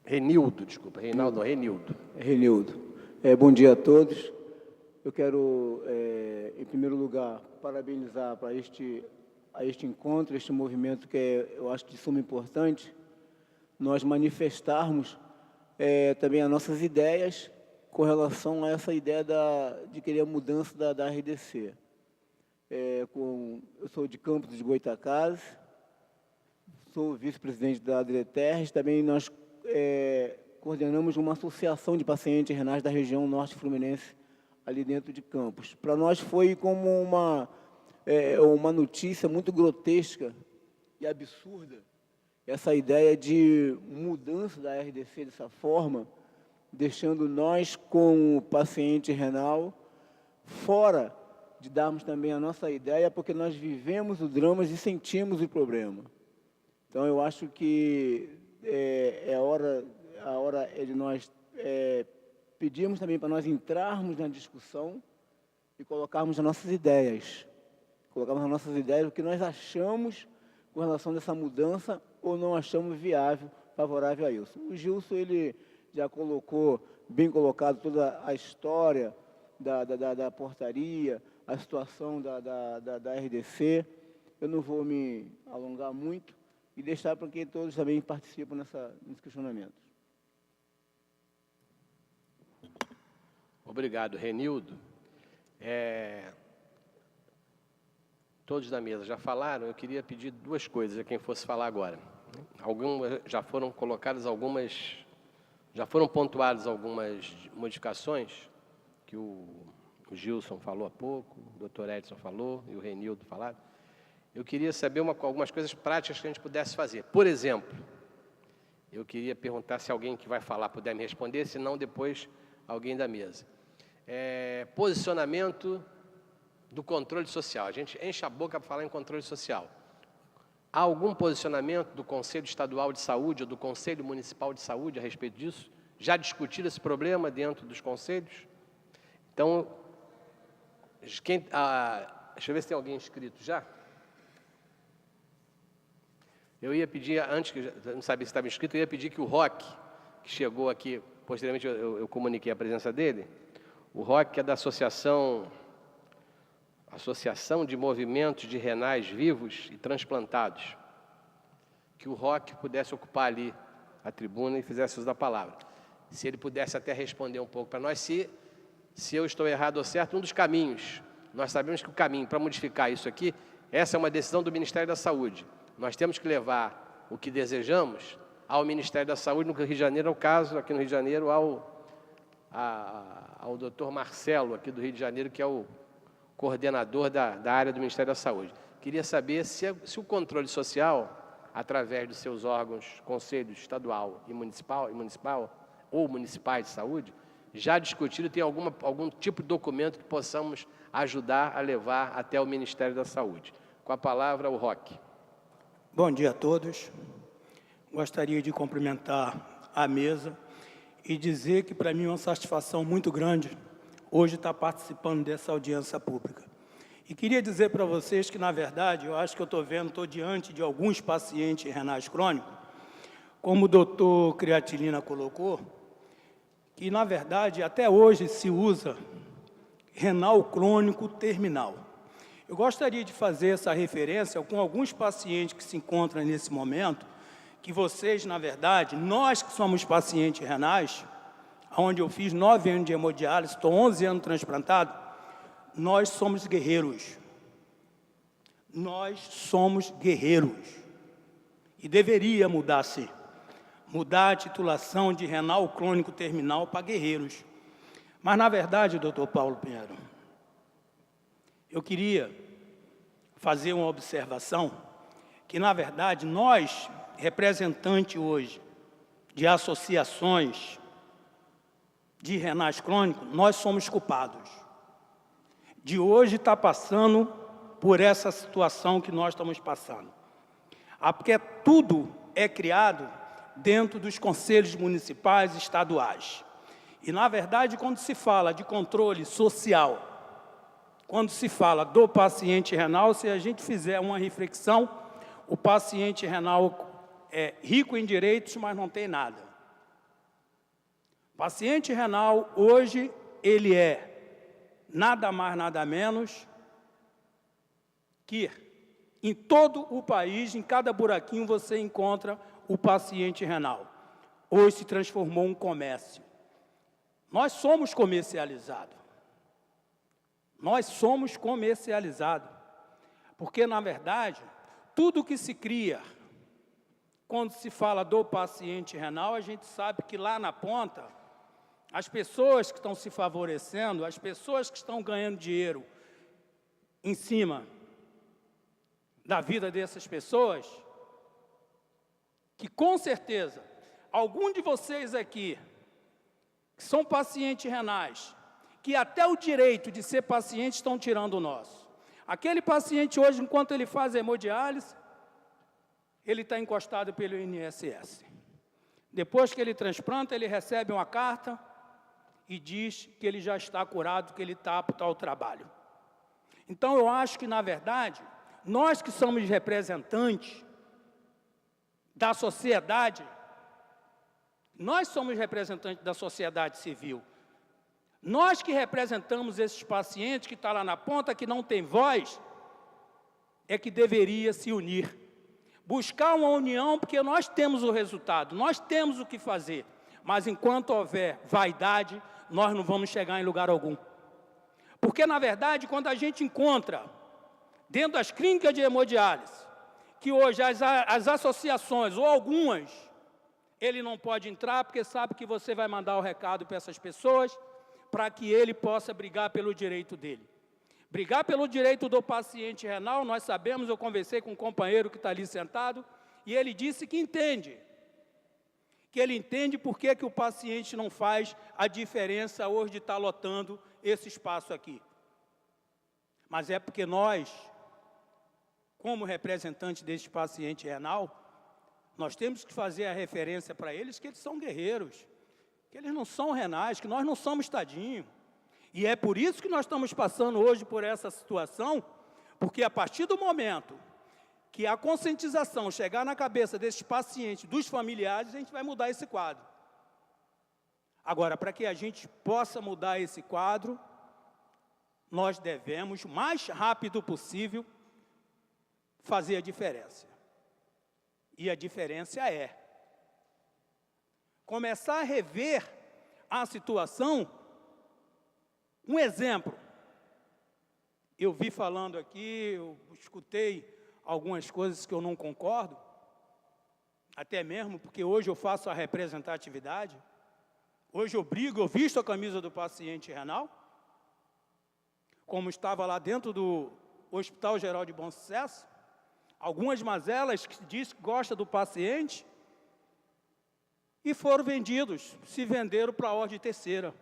Renildo, desculpa, Reinaldo, não, Renildo. Renildo. Bom dia a todos. Eu quero, em primeiro lugar, parabenizar para este encontro, este movimento que eu acho de suma importância, nós manifestarmos também as nossas ideias com relação a essa ideia de querer a mudança da RDC. Eu sou de Campos de Goytacazes, sou vice-presidente da DETERJ, também nós coordenamos uma associação de pacientes renais da região norte fluminense, ali dentro de Campos. Para nós foi como uma notícia muito grotesca e absurda, essa ideia de mudança da RDC dessa forma, deixando nós, como paciente renal, fora de darmos também a nossa ideia, porque nós vivemos o drama e sentimos o problema. Então, eu acho que a hora é de nós pedirmos também para nós entrarmos na discussão e colocarmos as nossas ideias. Colocarmos as nossas ideias, o que nós achamos com relação a essa mudança ou não achamos viável, favorável a isso. O Gilson, ele já colocou, bem colocado, toda a história da portaria, a situação da RDC. Eu não vou me alongar muito e deixar para que todos também participem nesse questionamento. Obrigado, Renildo. Todos da mesa já falaram, eu queria pedir duas coisas a quem fosse falar agora. Já foram colocadas já foram pontuadas algumas modificações que o Gilson falou há pouco, o doutor Edson falou e o Renildo falaram. Eu queria saber algumas coisas práticas que a gente pudesse fazer. Por exemplo, eu queria perguntar se alguém que vai falar puder me responder, se não, depois alguém da mesa. Posicionamento do controle social. A gente enche a boca para falar em controle social. Há algum posicionamento do Conselho Estadual de Saúde ou do Conselho Municipal de Saúde a respeito disso? Já discutiram esse problema dentro dos conselhos? Então, deixa eu ver se tem alguém inscrito já. Eu ia pedir, antes, que eu não sabia se estava inscrito, eu ia pedir que o Roque, que chegou aqui, posteriormente eu comuniquei a presença dele, o Roque, que é da Associação de Movimentos de Renais Vivos e Transplantados. que o Roque pudesse ocupar ali a tribuna e fizesse uso da palavra. Se ele pudesse até responder um pouco para nós, se eu estou errado ou certo, um dos caminhos. Nós sabemos que o caminho para modificar isso aqui, essa é uma decisão do Ministério da Saúde. Nós temos que levar o que desejamos ao Ministério da Saúde, no Rio de Janeiro, no caso, aqui no Rio de Janeiro, ao doutor Marcelo, aqui do Rio de Janeiro, que é o coordenador da área do Ministério da Saúde. Queria saber se o controle social, através dos seus órgãos, conselho estadual e municipal ou municipais de saúde, já discutiram, tem algum tipo de documento que possamos ajudar a levar até o Ministério da Saúde. Com a palavra, o Roque. Bom dia a todos. Gostaria de cumprimentar a mesa e dizer que, para mim, é uma satisfação muito grande hoje estar participando dessa audiência pública. E queria dizer para vocês que, na verdade, eu acho que estou diante de alguns pacientes renais crônicos, como o doutor Creatilina colocou, que, na verdade, até hoje se usa renal crônico terminal. Eu gostaria de fazer essa referência com alguns pacientes que se encontram nesse momento, que vocês, na verdade, nós que somos pacientes renais, onde eu fiz 9 anos de hemodiálise, estou 11 anos transplantado, nós somos guerreiros. Nós somos guerreiros. E deveria mudar, sim. Mudar a titulação de renal crônico terminal para guerreiros. Mas, na verdade, doutor Paulo Pinheiro, eu queria fazer uma observação que, na verdade, nós, representantes hoje de associações de renais crônicos, nós somos culpados de hoje estar passando por essa situação que nós estamos passando. Porque tudo é criado dentro dos conselhos municipais e estaduais. E, na verdade, quando se fala de controle social, quando se fala do paciente renal, se a gente fizer uma reflexão, o paciente renal é rico em direitos, mas não tem nada. O paciente renal, hoje, ele é nada mais, nada menos que em todo o país, em cada buraquinho, você encontra o paciente renal. Hoje se transformou em um comércio. Nós somos comercializados. Nós somos comercializados. Porque, na verdade, tudo que se cria, quando se fala do paciente renal, a gente sabe que lá na ponta, as pessoas que estão se favorecendo, as pessoas que estão ganhando dinheiro em cima da vida dessas pessoas, que com certeza, algum de vocês aqui, que são pacientes renais, que até o direito de ser paciente estão tirando o nosso. Aquele paciente hoje, enquanto ele faz hemodiálise, ele está encostado pelo INSS. Depois que ele transplanta, ele recebe uma carta e diz que ele já está curado, que ele está apto ao trabalho. Então, eu acho que, na verdade, nós que somos representantes da sociedade, nós somos representantes da sociedade civil, nós que representamos esses pacientes que estão lá na ponta, que não tem voz, é que deveria se unir. Buscar uma união, porque nós temos o resultado, nós temos o que fazer. Mas enquanto houver vaidade, nós não vamos chegar em lugar algum. Porque, na verdade, quando a gente encontra, dentro das clínicas de hemodiálise, que hoje as associações, ou algumas, ele não pode entrar, porque sabe que você vai mandar o recado para essas pessoas, para que ele possa brigar pelo direito dele. Brigar pelo direito do paciente renal, nós sabemos, eu conversei com um companheiro que está ali sentado, e ele disse que entende. Que ele entende por que o paciente não faz a diferença hoje de estar lotando esse espaço aqui. Mas é porque nós, como representantes desse paciente renal, nós temos que fazer a referência para eles que eles são guerreiros, que eles não são renais, que nós não somos tadinho. E é por isso que nós estamos passando hoje por essa situação, porque a partir do momento que a conscientização chegar na cabeça desses pacientes, dos familiares, a gente vai mudar esse quadro. Agora, para que a gente possa mudar esse quadro, nós devemos, o mais rápido possível, fazer a diferença. E a diferença é começar a rever a situação. Um exemplo, eu vi falando aqui, eu escutei algumas coisas que eu não concordo, até mesmo porque hoje eu faço a representatividade, hoje eu visto a camisa do paciente renal, como estava lá dentro do Hospital Geral de Bom Sucesso, algumas mazelas que diz que gosta do paciente, e foram vendidos, se venderam para a ordem terceira,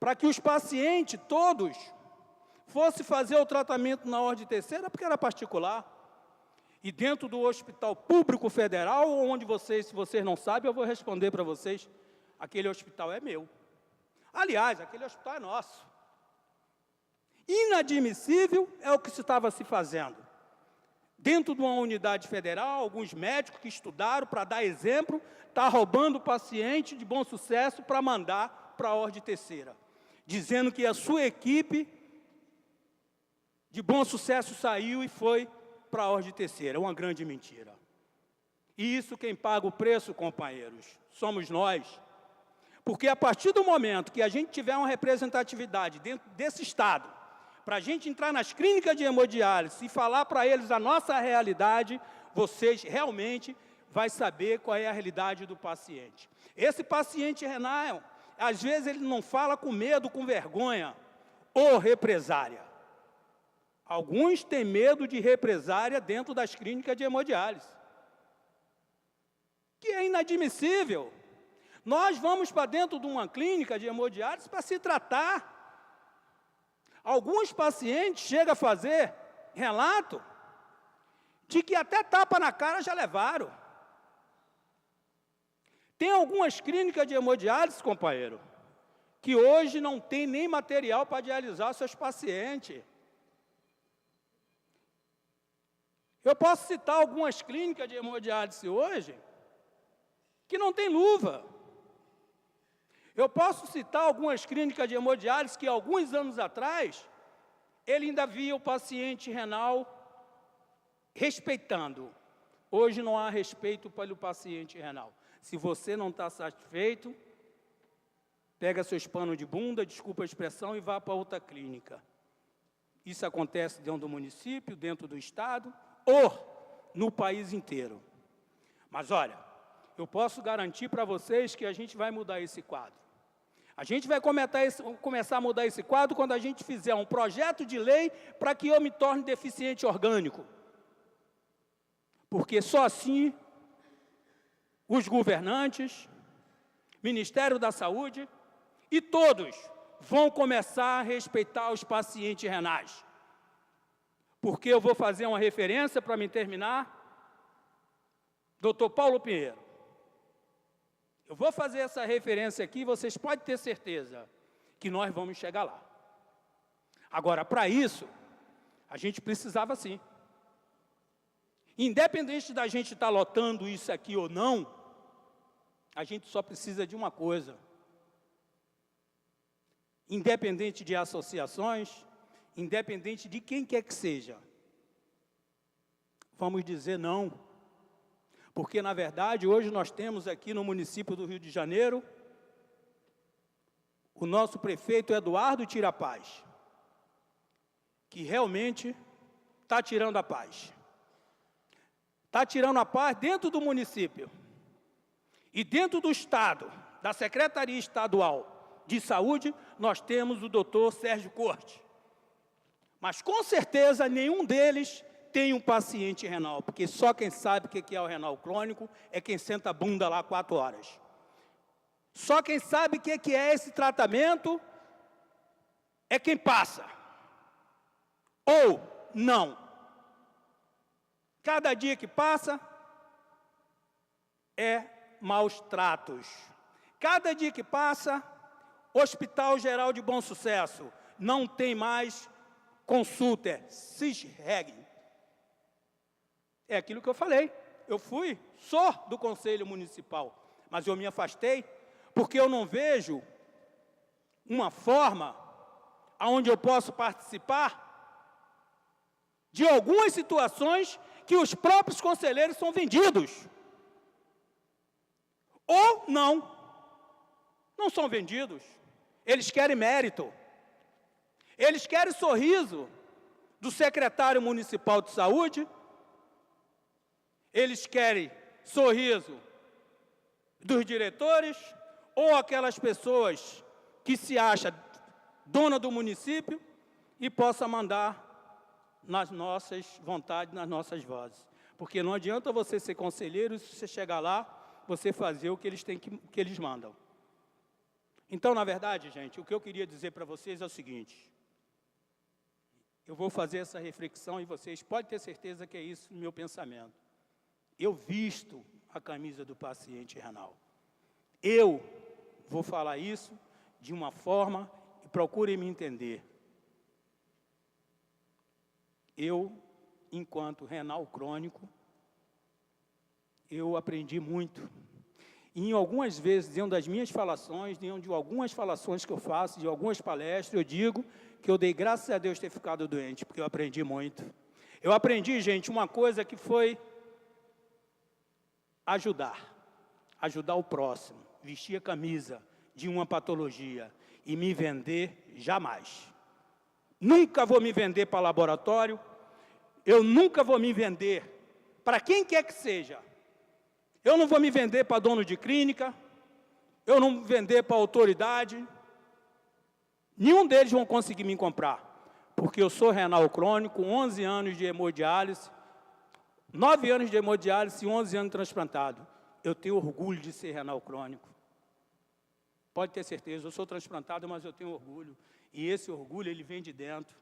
para que os pacientes todos fossem fazer o tratamento na ordem terceira, porque era particular. E dentro do Hospital Público Federal, onde se vocês não sabem, eu vou responder para vocês, aquele hospital é meu. Aliás, aquele hospital é nosso. Inadmissível é o que se estava se fazendo. Dentro de uma unidade federal, alguns médicos que estudaram para dar exemplo, está roubando o paciente de Bom Sucesso para mandar para a ordem terceira, dizendo que a sua equipe de Bom Sucesso saiu e foi para a ordem terceira. É uma grande mentira. E isso quem paga o preço, companheiros, somos nós. Porque a partir do momento que a gente tiver uma representatividade dentro desse Estado, para a gente entrar nas clínicas de hemodiálise e falar para eles a nossa realidade, vocês realmente vão saber qual é a realidade do paciente. Esse paciente renal, às vezes ele não fala com medo, com vergonha, ou represária. Alguns têm medo de represária dentro das clínicas de hemodiálise, que é inadmissível. Nós vamos para dentro de uma clínica de hemodiálise para se tratar. Alguns pacientes chegam a fazer relato de que até tapa na cara já levaram. Tem algumas clínicas de hemodiálise, companheiro, que hoje não tem nem material para dialisar seus pacientes. Eu posso citar algumas clínicas de hemodiálise hoje que não tem luva. Eu posso citar algumas clínicas de hemodiálise que, alguns anos atrás, ele ainda via o paciente renal respeitando. Hoje não há respeito pelo paciente renal. Se você não está satisfeito, pega seus panos de bunda, desculpa a expressão, e vá para outra clínica. Isso acontece dentro do município, dentro do Estado, ou no país inteiro. Mas, olha, eu posso garantir para vocês que a gente vai mudar esse quadro. A gente vai começar a mudar esse quadro quando a gente fizer um projeto de lei para que eu me torne deficiente orgânico. Porque só assim os governantes, Ministério da Saúde e todos vão começar a respeitar os pacientes renais. Porque eu vou fazer uma referência para me terminar, Dr. Paulo Pinheiro. Eu vou fazer essa referência aqui, vocês podem ter certeza que nós vamos chegar lá. Agora, para isso, a gente precisava sim. Independente da gente estar lotando isso aqui ou não, a gente só precisa de uma coisa. Independente de associações, independente de quem quer que seja, vamos dizer não. Porque, na verdade, hoje nós temos aqui no município do Rio de Janeiro, o nosso prefeito Eduardo tira a paz, que realmente está tirando a paz. Está tirando a paz dentro do município. E dentro do Estado, da Secretaria Estadual de Saúde, nós temos o doutor Sérgio Corte. Mas, com certeza, nenhum deles tem um paciente renal, porque só quem sabe o que é o renal crônico é quem senta a bunda lá 4 horas. Só quem sabe o que é esse tratamento é quem passa. Ou não. Cada dia que passa é maus tratos. Cada dia que passa, Hospital Geral de Bom Sucesso não tem mais consulta, é CISREG. É aquilo que eu falei. Eu sou do Conselho Municipal, mas eu me afastei porque eu não vejo uma forma onde eu posso participar de algumas situações que os próprios conselheiros são vendidos. Ou não são vendidos. Eles querem mérito. Eles querem sorriso do secretário municipal de saúde. Eles querem sorriso dos diretores ou aquelas pessoas que se acham dona do município e possa mandar nas nossas vontades, nas nossas vozes. Porque não adianta você ser conselheiro e se você chegar lá, você fazer o que eles têm que eles mandam. Então, na verdade, gente, o que eu queria dizer para vocês é o seguinte. Eu vou fazer essa reflexão e vocês podem ter certeza que é isso no meu pensamento. Eu visto a camisa do paciente renal. Eu vou falar isso de uma forma, e procurem me entender. Eu, enquanto renal crônico, eu aprendi muito. E em algumas vezes, dentro das minhas falações, dentro de algumas falações que eu faço, de algumas palestras, eu digo que eu dei graças a Deus ter ficado doente, porque eu aprendi muito. Eu aprendi, gente, uma coisa que foi ajudar o próximo, vestir a camisa de uma patologia e me vender jamais. Nunca vou me vender para laboratório, eu nunca vou me vender para quem quer que seja. Eu não vou me vender para dono de clínica, eu não vou me vender para autoridade. Nenhum deles vão conseguir me comprar, porque eu sou renal crônico, 11 anos de hemodiálise, 9 anos de hemodiálise e 11 anos de transplantado. Eu tenho orgulho de ser renal crônico. Pode ter certeza, eu sou transplantado, mas eu tenho orgulho. E esse orgulho, ele vem de dentro,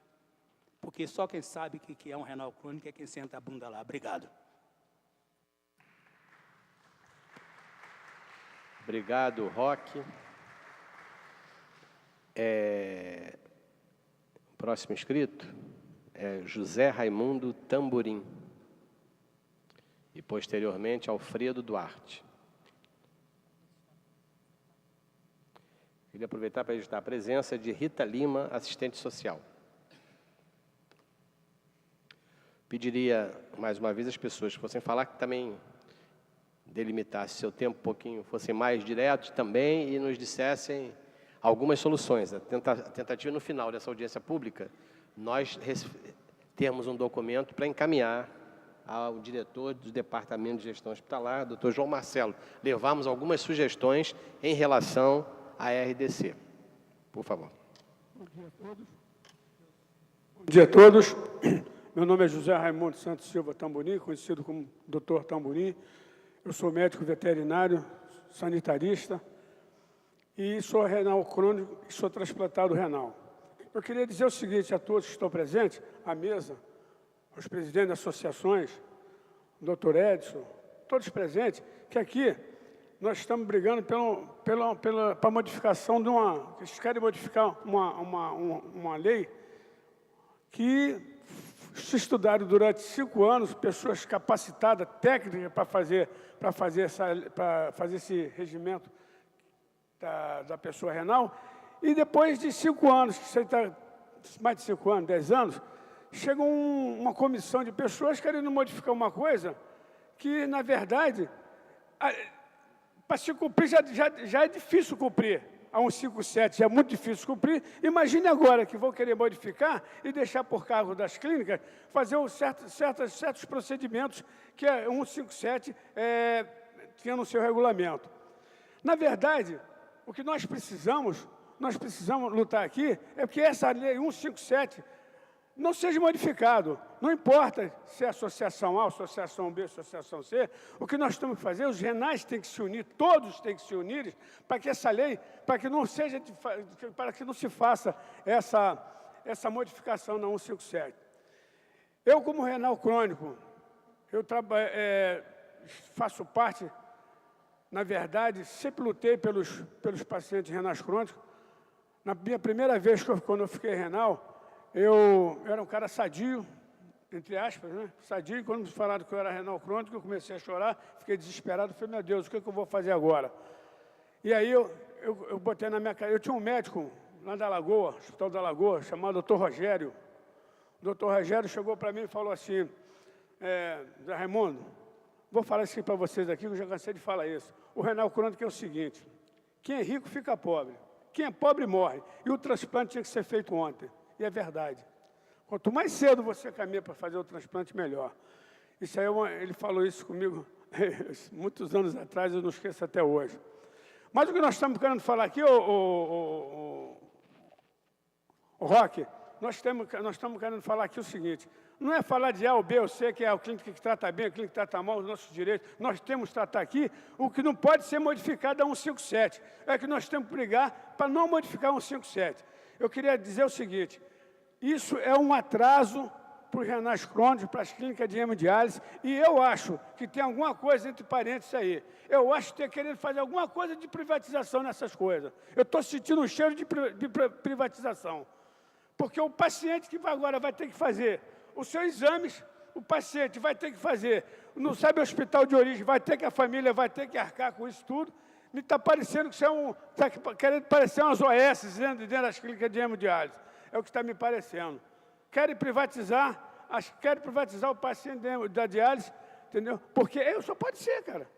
porque só quem sabe o que é um renal crônico é quem senta a bunda lá. Obrigado. Obrigado, Roque. O próximo inscrito é José Raimundo Tamborim. E, posteriormente, Alfredo Duarte. Queria aproveitar para registrar a presença de Rita Lima, assistente social. Pediria, mais uma vez, às pessoas que fossem falar que também delimitassem seu tempo um pouquinho, fossem mais diretos também e nos dissessem algumas soluções. A tentativa no final dessa audiência pública, nós temos um documento para encaminhar ao diretor do Departamento de Gestão Hospitalar, Dr. João Marcelo. Levamos algumas sugestões em relação à RDC. Por favor. Bom dia a todos. Meu nome é José Raimundo Santos Silva Tamborim, conhecido como Dr. Tamborim. Eu sou médico veterinário, sanitarista e sou renal crônico e sou transplantado renal. Eu queria dizer o seguinte a todos que estão presentes, à mesa, os presidentes das associações, o doutor Edson, todos presentes, que aqui nós estamos brigando para a modificação de uma... Eles querem modificar uma lei que se estudaram durante 5 anos, pessoas capacitadas, técnicas, para fazer esse regimento da pessoa renal, e depois de 5 anos, que você está mais de 5 anos, 10 anos, chega uma comissão de pessoas querendo modificar uma coisa que, na verdade, para se cumprir já é difícil cumprir. A 157 já é muito difícil cumprir. Imagine agora que vão querer modificar e deixar por cargo das clínicas fazer certos procedimentos que a 157 tinha no seu regulamento. Na verdade, o que nós precisamos lutar aqui é que essa lei 157 não seja modificado. Não importa se é associação A, associação B, associação C, o que nós temos que fazer, os renais têm que se unir, todos têm que se unir, para que essa lei, para que não se faça essa modificação na 157. Eu, como renal crônico, faço parte, na verdade, sempre lutei pelos pacientes renais crônicos. Na minha primeira vez, quando eu fiquei renal, eu era um cara sadio, entre aspas, né? Sadio, e quando me falaram que eu era renal crônico, eu comecei a chorar, fiquei desesperado, falei, meu Deus, o que eu vou fazer agora? E aí eu botei na minha cara, eu tinha um médico lá da Lagoa, Hospital da Lagoa, chamado Dr. Rogério. O Dr. Rogério chegou para mim e falou assim, Zé Raimundo, vou falar isso aqui para vocês aqui, que eu já cansei de falar isso. O renal crônico é o seguinte: quem é rico fica pobre, quem é pobre morre. E o transplante tinha que ser feito ontem. E é verdade. Quanto mais cedo você caminha para fazer o transplante, melhor. Isso aí, ele falou isso comigo muitos anos atrás, eu não esqueço até hoje. Mas o que nós estamos querendo falar aqui, o Roque, nós estamos querendo falar aqui o seguinte: não é falar de A ou B ou C, que é a clínica que trata bem, a clínica que trata mal, os nossos direitos. Nós temos que tratar aqui o que não pode ser modificado a 157. É que nós temos que brigar para não modificar a 157. Eu queria dizer o seguinte: isso é um atraso para os renais crônicos, para as clínicas de hemodiálise, e eu acho que tem alguma coisa entre parênteses aí. Eu acho que está querendo fazer alguma coisa de privatização nessas coisas. Eu estou sentindo um cheiro de privatização. Porque o paciente que agora vai ter que fazer os seus exames, o paciente vai ter que fazer, não sabe o hospital de origem, vai ter que a família vai ter que arcar com isso tudo. Me está parecendo que isso está querendo parecer umas OS dentro das clínicas de hemodiálise. É o que está me parecendo. Querem privatizar o paciente da diálise, entendeu? Porque só pode ser, cara.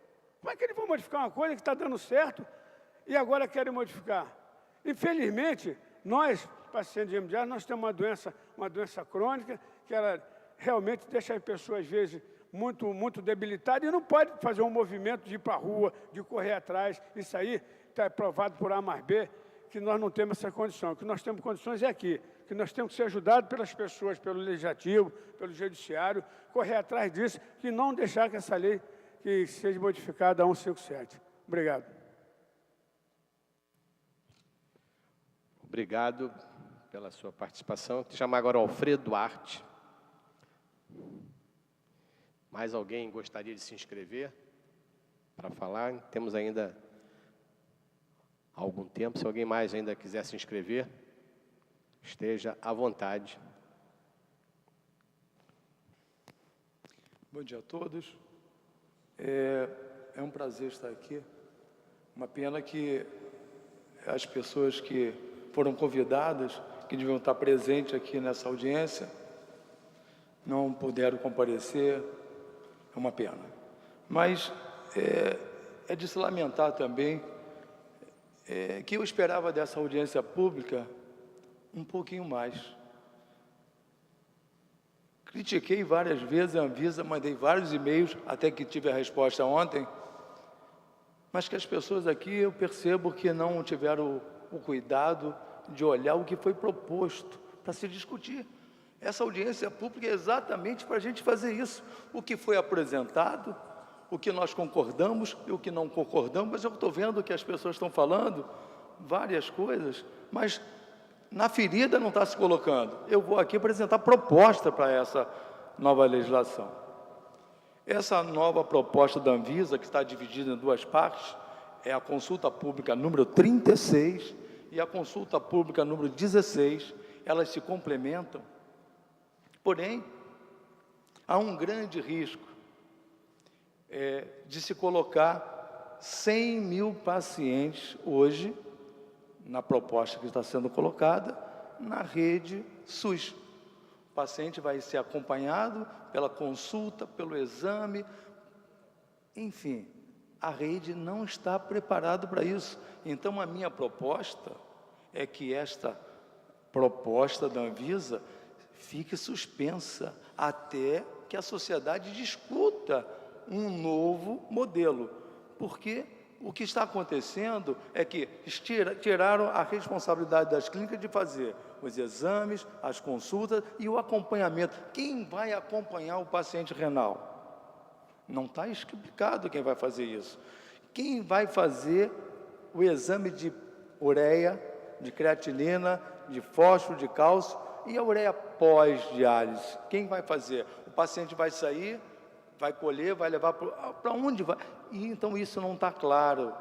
Como é que eles vão modificar uma coisa que está dando certo e agora querem modificar? Infelizmente, nós, pacientes de hemodiálise, nós temos uma doença crônica que ela realmente deixa as pessoas, às vezes, muito, muito debilitadas e não pode fazer um movimento de ir para a rua, de correr atrás. Isso aí está provado por A mais B, que nós não temos essa condição. O que nós temos condições é aqui, que nós temos que ser ajudados pelas pessoas, pelo Legislativo, pelo Judiciário, correr atrás disso, e não deixar que essa lei que seja modificada a 157. Obrigado. Obrigado pela sua participação. Vou chamar agora o Alfredo Duarte. Mais alguém gostaria de se inscrever para falar? Temos ainda algum tempo. Se alguém mais ainda quiser se inscrever, esteja à vontade. Bom dia a todos. É um prazer estar aqui. Uma pena que as pessoas que foram convidadas, que deviam estar presentes aqui nessa audiência, não puderam comparecer. É uma pena. Mas é de se lamentar também que eu esperava dessa audiência pública um pouquinho mais. Critiquei várias vezes a Anvisa, mandei vários e-mails, até que tive a resposta ontem, mas que as pessoas aqui, eu percebo que não tiveram o cuidado de olhar o que foi proposto para se discutir. Essa audiência pública é exatamente para a gente fazer isso. O que foi apresentado, o que nós concordamos e o que não concordamos, mas eu estou vendo que as pessoas estão falando várias coisas, mas na ferida não está se colocando. Eu vou aqui apresentar proposta para essa nova legislação. Essa nova proposta da Anvisa, que está dividida em duas partes, é a consulta pública número 36 e a consulta pública número 16, elas se complementam. Porém, há um grande risco de se colocar 100 mil pacientes hoje, na proposta que está sendo colocada, na rede SUS. O paciente vai ser acompanhado pela consulta, pelo exame, enfim, a rede não está preparada para isso. Então, a minha proposta é que esta proposta da Anvisa fique suspensa até que a sociedade discuta um novo modelo, porque o que está acontecendo é que tiraram a responsabilidade das clínicas de fazer os exames, as consultas e o acompanhamento. Quem vai acompanhar o paciente renal? Não está explicado quem vai fazer isso. Quem vai fazer o exame de ureia, de creatinina, de fósforo, de cálcio e a ureia pós-diálise? Quem vai fazer? O paciente vai sair, vai colher, vai levar para onde vai? E então isso não está claro.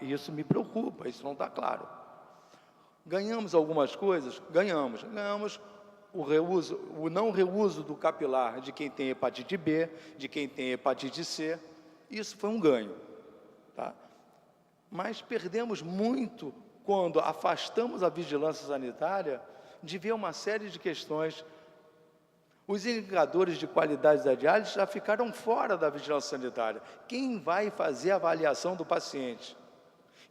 E isso me preocupa, isso não está claro. Ganhamos algumas coisas? Ganhamos o não reuso do capilar de quem tem hepatite B, de quem tem hepatite C. Isso foi um ganho, tá? Mas perdemos muito quando afastamos a vigilância sanitária de ver uma série de questões. Os indicadores de qualidade da diálise já ficaram fora da vigilância sanitária. Quem vai fazer a avaliação do paciente?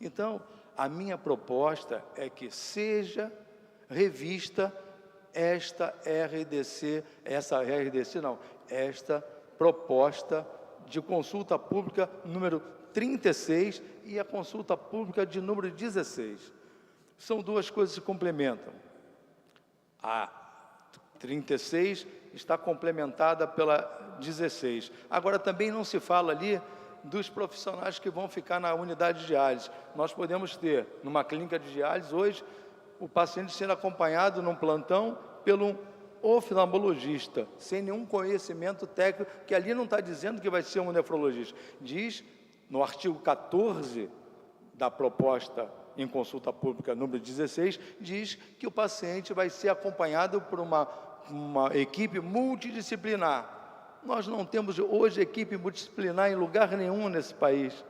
Então, a minha proposta é que seja revista esta proposta de consulta pública número 36 e a consulta pública de número 16. São duas coisas que se complementam. A 36 está complementada pela 16. Agora, também não se fala ali dos profissionais que vão ficar na unidade de diálise. Nós podemos ter, numa clínica de diálise, hoje, o paciente sendo acompanhado num plantão pelo oftalmologista, sem nenhum conhecimento técnico, que ali não está dizendo que vai ser um nefrologista. Diz, no artigo 14 da proposta em consulta pública número 16, diz que o paciente vai ser acompanhado por uma equipe multidisciplinar. Nós não temos hoje equipe multidisciplinar em lugar nenhum nesse país.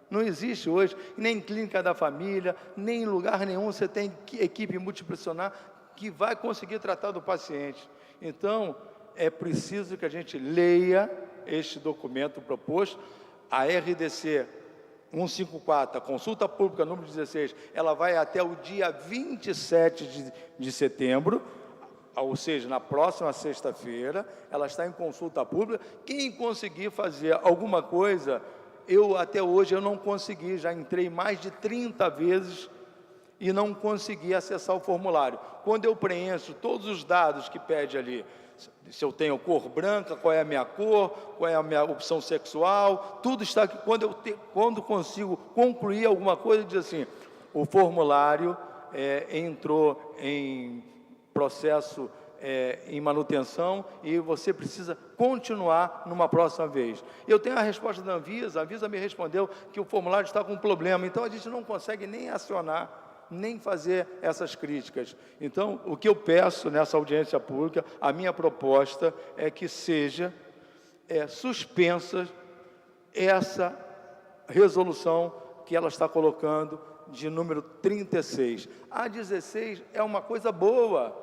Não existe hoje, nem em clínica da família, nem em lugar nenhum você tem equipe multidisciplinar que vai conseguir tratar do paciente. Então, é preciso que a gente leia este documento proposto. A RDC 154, a consulta pública número 16, ela vai até o dia 27 de setembro, ou seja, na próxima sexta-feira, ela está em consulta pública. Quem conseguir fazer alguma coisa, até hoje eu não consegui, já entrei mais de 30 vezes e não consegui acessar o formulário. Quando eu preencho todos os dados que pede ali, se eu tenho cor branca, qual é a minha cor, qual é a minha opção sexual, tudo está aqui. Quando consigo concluir alguma coisa, diz assim, o formulário entrou em processo em manutenção e você precisa continuar numa próxima vez. Eu tenho a resposta da Anvisa, a Anvisa me respondeu que o formulário está com problema, então a gente não consegue nem acionar, nem fazer essas críticas. Então, o que eu peço nessa audiência pública, a minha proposta é que seja suspensa essa resolução que ela está colocando de número 36. A 16 é uma coisa boa,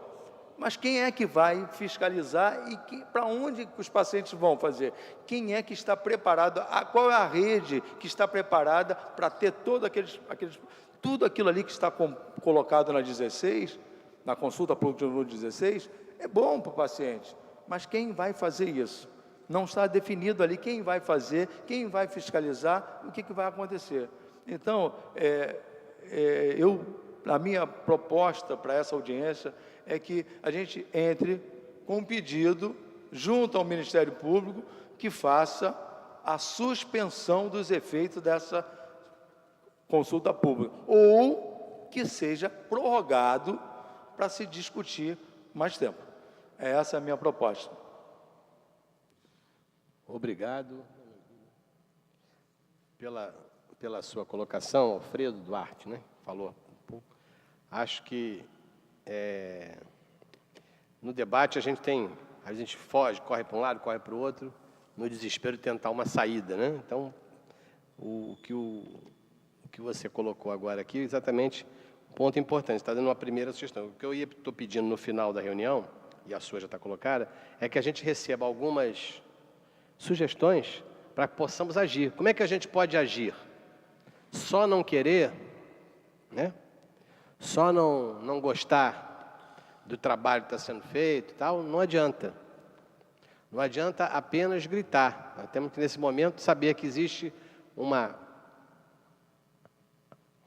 mas quem é que vai fiscalizar e para onde os pacientes vão fazer? Quem é que está preparado? Qual é a rede que está preparada para ter tudo aquilo ali que está colocado na 16, na consulta pública número 16, é bom para o paciente, mas quem vai fazer isso? Não está definido ali quem vai fazer, quem vai fiscalizar, o que vai acontecer. Então, a minha proposta para essa audiência é que a gente entre com um pedido junto ao Ministério Público que faça a suspensão dos efeitos dessa consulta pública, ou que seja prorrogado para se discutir mais tempo. Essa é a minha proposta. Obrigado pela sua colocação, Alfredo Duarte, né? Falou um pouco. Acho que no debate a gente foge, corre para um lado, corre para o outro, no desespero de tentar uma saída, né? Então, o que você colocou agora aqui é exatamente um ponto importante, está dando uma primeira sugestão. O que eu estou pedindo no final da reunião, e a sua já está colocada, é que a gente receba algumas sugestões para que possamos agir. Como é que a gente pode agir? Só não querer, né? Só não gostar do trabalho que está sendo feito e tal, não adianta. Não adianta apenas gritar. Nós temos que, nesse momento, saber que existe uma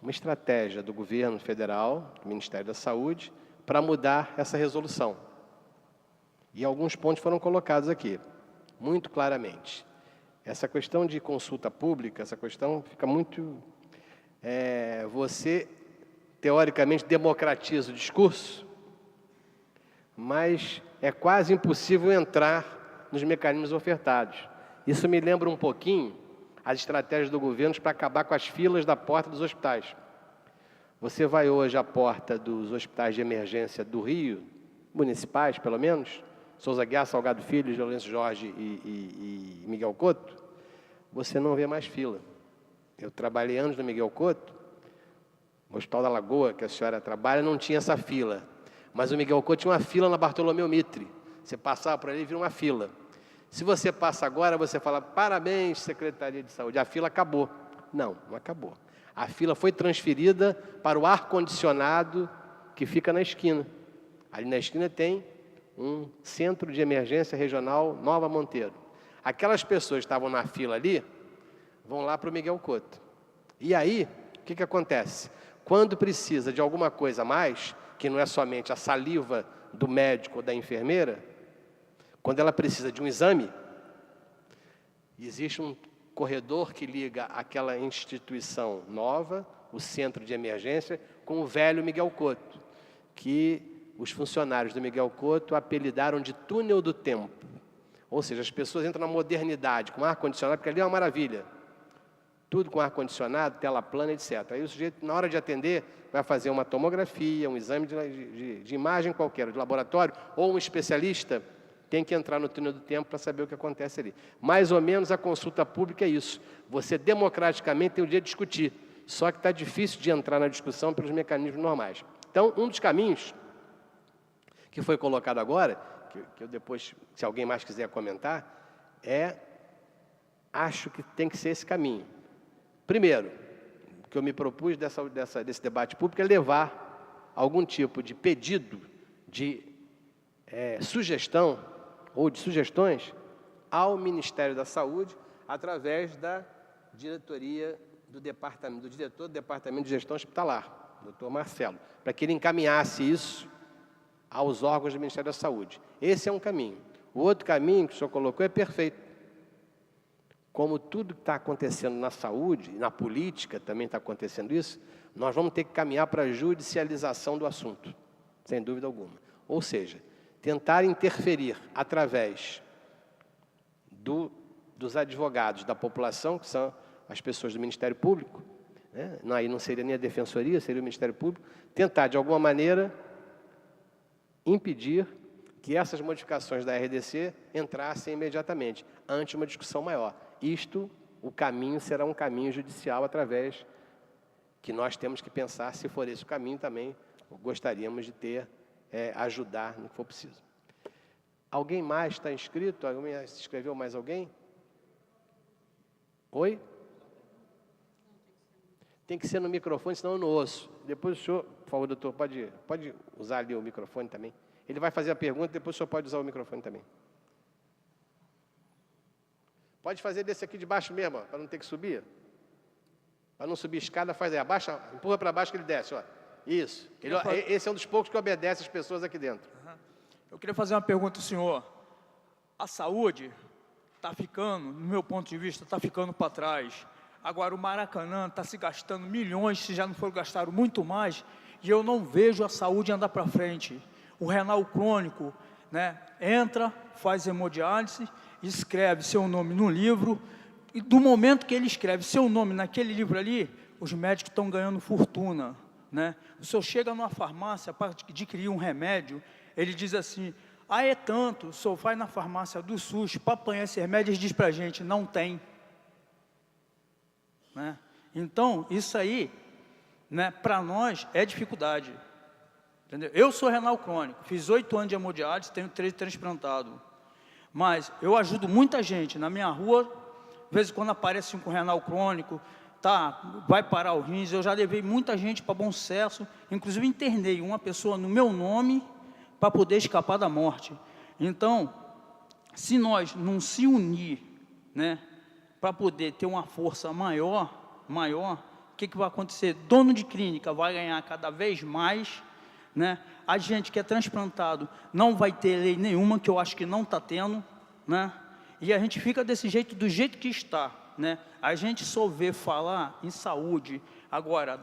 estratégia do governo federal, do Ministério da Saúde, para mudar essa resolução. E alguns pontos foram colocados aqui, muito claramente. Essa questão de consulta pública, essa questão fica muito... você, teoricamente, democratiza o discurso, mas é quase impossível entrar nos mecanismos ofertados. Isso me lembra um pouquinho as estratégias do governo para acabar com as filas da porta dos hospitais. Você vai hoje à porta dos hospitais de emergência do Rio, municipais pelo menos, Souza Guiar, Salgado Filho, Lourenço Jorge e Miguel Couto, você não vê mais fila. Eu trabalhei anos no Miguel Couto, no Hospital da Lagoa, que a senhora trabalha, não tinha essa fila. Mas o Miguel Couto tinha uma fila na Bartolomeu Mitre. Você passava por ali e vira uma fila. Se você passa agora, você fala, parabéns, Secretaria de Saúde, a fila acabou. Não, não acabou. A fila foi transferida para o ar-condicionado que fica na esquina. Ali na esquina tem um Centro de Emergência Regional Nova Monteiro. Aquelas pessoas que estavam na fila ali, vão lá para o Miguel Couto. E aí, o que acontece? Quando precisa de alguma coisa a mais, que não é somente a saliva do médico ou da enfermeira, quando ela precisa de um exame, existe um corredor que liga aquela instituição nova, o centro de emergência, com o velho Miguel Couto, que os funcionários do Miguel Couto apelidaram de túnel do tempo. Ou seja, as pessoas entram na modernidade, com ar-condicionado, porque ali é uma maravilha. Tudo com ar-condicionado, tela plana, etc. Aí o sujeito, na hora de atender, vai fazer uma tomografia, um exame de imagem qualquer, de laboratório, ou um especialista tem que entrar no túnel do tempo para saber o que acontece ali. Mais ou menos a consulta pública é isso. Você democraticamente tem o direito de discutir, só que está difícil de entrar na discussão pelos mecanismos normais. Então, um dos caminhos que foi colocado agora, que eu depois, se alguém mais quiser comentar, acho que tem que ser esse caminho. Primeiro, o que eu me propus desse debate público é levar algum tipo de pedido de sugestão ou de sugestões ao Ministério da Saúde através da diretoria do diretor do Departamento de Gestão Hospitalar, Dr. Marcelo, para que ele encaminhasse isso aos órgãos do Ministério da Saúde. Esse é um caminho. O outro caminho que o senhor colocou é perfeito. Como tudo que está acontecendo na saúde, na política também está acontecendo isso, nós vamos ter que caminhar para a judicialização do assunto, sem dúvida alguma. Ou seja, tentar interferir através dos advogados da população, que são as pessoas do Ministério Público, né? Aí não seria nem a Defensoria, seria o Ministério Público, tentar, de alguma maneira, impedir que essas modificações da RDC entrassem imediatamente, ante uma discussão maior. O caminho será um caminho judicial através que nós temos que pensar, se for esse o caminho também, gostaríamos de ter, ajudar no que for preciso. Alguém mais está inscrito? Alguém se inscreveu mais alguém? Oi? Tem que ser no microfone, senão eu não ouço. Depois o senhor, por favor, doutor, pode usar ali o microfone também. Ele vai fazer a pergunta, depois o senhor pode usar o microfone também. Pode fazer desse aqui de baixo mesmo, para não ter que subir. Para não subir escada, faz aí. Abaixa, empurra para baixo que ele desce. Ó. Isso. Esse é um dos poucos que obedece as pessoas aqui dentro. Eu queria fazer uma pergunta ao senhor. A saúde está ficando, no meu ponto de vista, está ficando para trás. Agora, o Maracanã está se gastando milhões, se já não for gastaram muito mais, e eu não vejo a saúde andar para frente. O renal crônico, né, entra, faz hemodiálise, escreve seu nome no livro, e do momento que ele escreve seu nome naquele livro ali, os médicos estão ganhando fortuna, né? O senhor chega numa farmácia para adquirir um remédio, ele diz assim, é tanto, o senhor vai na farmácia do SUS para apanhar esse remédio, ele diz para a gente, não tem. Né? Então, isso aí, né, para nós, é dificuldade. Entendeu? Eu sou renal crônico, fiz 8 anos de hemodiálise, tenho 3 transplantados. Mas eu ajudo muita gente. Na minha rua, de vez em quando aparece um com renal crônico, vai parar o rins. Eu já levei muita gente para Bom Sucesso, inclusive internei uma pessoa no meu nome para poder escapar da morte. Então, se nós não se unir, né, para poder ter uma força maior, o que vai acontecer? Dono de clínica vai ganhar cada vez mais, né? A gente que é transplantado não vai ter lei nenhuma, que eu acho que não está tendo, né? E a gente fica desse jeito, do jeito que está, né? A gente só vê falar em saúde. Agora,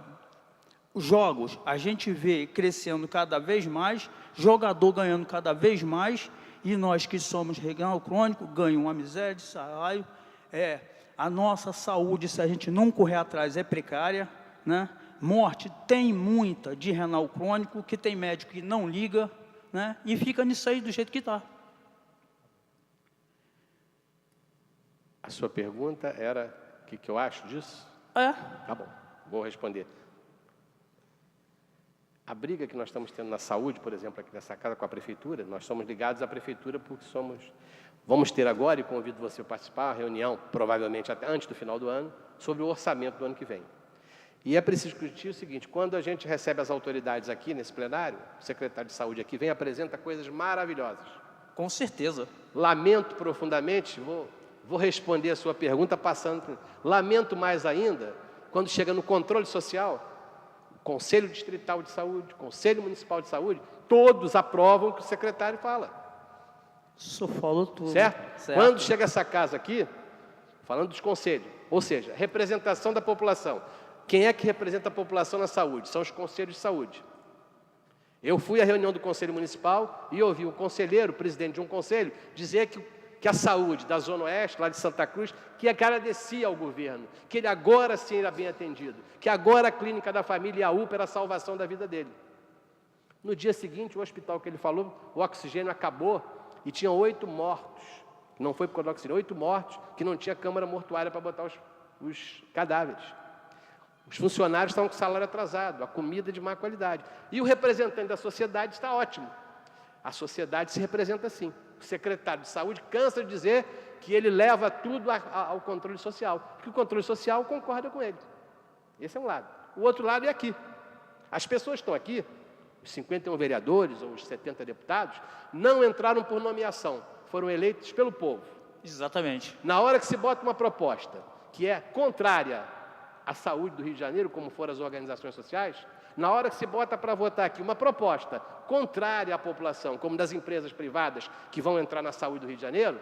os jogos, a gente vê crescendo cada vez mais, jogador ganhando cada vez mais, e nós que somos renal crônico, ganhamos uma miséria de salário. A nossa saúde, se a gente não correr atrás, é precária, né? Morte tem muita de renal crônico, que tem médico que não liga, né? E fica nisso aí do jeito que está. A sua pergunta era o que eu acho disso? É. Tá bom, vou responder. A briga que nós estamos tendo na saúde, por exemplo, aqui nessa casa com a prefeitura, nós somos ligados à prefeitura porque vamos ter agora, e convido você a participar, uma reunião, provavelmente até antes do final do ano, sobre o orçamento do ano que vem. E é preciso discutir o seguinte: quando a gente recebe as autoridades aqui nesse plenário, o secretário de saúde aqui vem e apresenta coisas maravilhosas. Com certeza. Lamento profundamente, vou responder a sua pergunta passando. Lamento mais ainda, quando chega no controle social, Conselho Distrital de Saúde, Conselho Municipal de Saúde, todos aprovam o que o secretário fala. Só falou tudo. Certo? Quando chega essa casa aqui, falando dos conselhos, ou seja, representação da população. Quem é que representa a população na saúde? São os conselhos de saúde. Eu fui à reunião do Conselho Municipal e ouvi um conselheiro, presidente de um conselho, dizer que a saúde da Zona Oeste, lá de Santa Cruz, que agradecia ao governo, que ele agora sim era bem atendido, que agora a Clínica da Família e a UPA era a salvação da vida dele. No dia seguinte, o hospital que ele falou, o oxigênio acabou e tinha 8 mortos, não foi por causa do oxigênio, 8 mortos, que não tinha câmara mortuária para botar os cadáveres. Os funcionários estavam com salário atrasado, a comida de má qualidade. E o representante da sociedade está ótimo. A sociedade se representa assim. O secretário de saúde cansa de dizer que ele leva tudo ao controle social, porque o controle social concorda com ele. Esse é um lado. O outro lado é aqui. As pessoas que estão aqui, os 51 vereadores ou os 70 deputados, não entraram por nomeação, foram eleitos pelo povo. Exatamente. Na hora que se bota uma proposta que é contrária à saúde do Rio de Janeiro, como foram as organizações sociais, na hora que se bota para votar aqui uma proposta contrária à população, como das empresas privadas que vão entrar na saúde do Rio de Janeiro,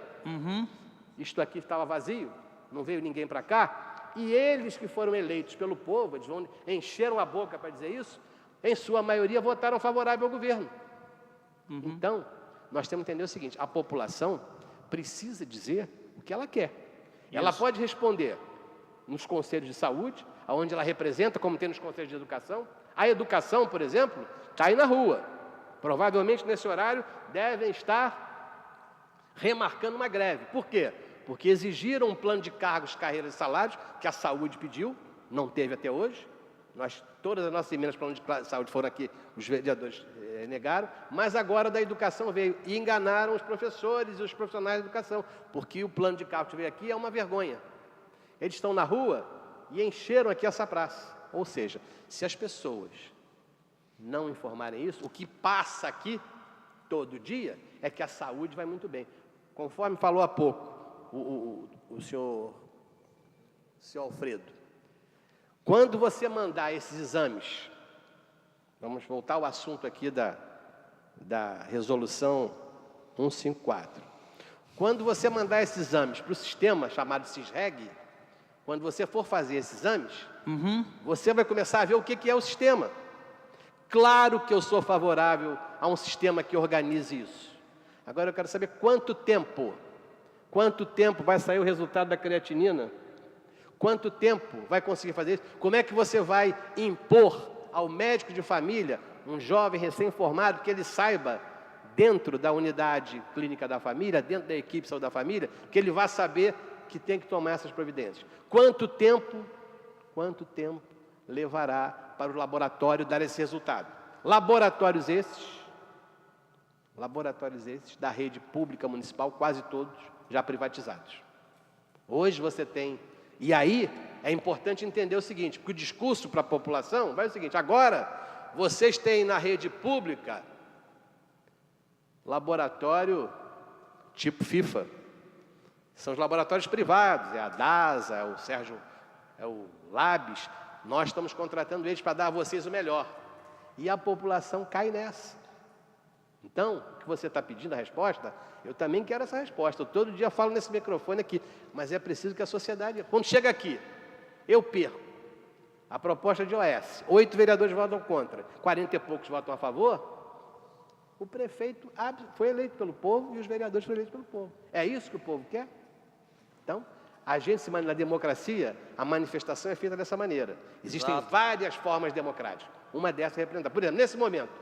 isto aqui estava vazio, não veio ninguém para cá, e eles que foram eleitos pelo povo, eles encheram a boca para dizer isso, em sua maioria votaram favorável ao governo. Então, nós temos que entender o seguinte: a população precisa dizer o que ela quer. Ela pode responder nos conselhos de saúde, onde ela representa, como tem nos conselhos de educação. A educação, por exemplo, está aí na rua. Provavelmente, nesse horário, devem estar remarcando uma greve. Por quê? Porque exigiram um plano de cargos, carreiras e salários, que a saúde pediu, não teve até hoje. Todas as nossas emendas para o plano de saúde foram aqui, os vereadores negaram, mas agora da educação veio. E enganaram os professores e os profissionais da educação, porque o plano de cargos que veio aqui é uma vergonha. Eles estão na rua e encheram aqui essa praça. Ou seja, se as pessoas não informarem isso, o que passa aqui todo dia é que a saúde vai muito bem. Conforme falou há pouco o senhor Alfredo, quando você mandar esses exames, vamos voltar ao assunto aqui da resolução 154. Quando você mandar esses exames para o sistema chamado SISREG, quando você for fazer esses exames, você vai começar a ver o que é o sistema. Claro que eu sou favorável a um sistema que organize isso. Agora eu quero saber quanto tempo vai sair o resultado da creatinina? Quanto tempo vai conseguir fazer isso? Como é que você vai impor ao médico de família, um jovem recém-formado, que ele saiba, dentro da unidade clínica da família, dentro da equipe de saúde da família, que ele vá saber que tem que tomar essas providências? Quanto tempo levará para o laboratório dar esse resultado? Laboratórios esses da rede pública municipal, quase todos já privatizados. Hoje você tem... E aí é importante entender o seguinte, porque o discurso para a população vai o seguinte: agora vocês têm na rede pública laboratório tipo FIFA. São os laboratórios privados, é a DASA, é o Labs. Nós estamos contratando eles para dar a vocês o melhor. E a população cai nessa. Então, o que você está pedindo a resposta, eu também quero essa resposta. Eu todo dia falo nesse microfone aqui, mas é preciso que a sociedade... Quando chega aqui, eu perco a proposta de OS, 8 vereadores votam contra, 40 e poucos votam a favor, o prefeito foi eleito pelo povo e os vereadores foram eleitos pelo povo. É isso que o povo quer? Então, na democracia, a manifestação é feita dessa maneira. Existem várias formas democráticas. Uma dessas é representar. Por exemplo, nesse momento,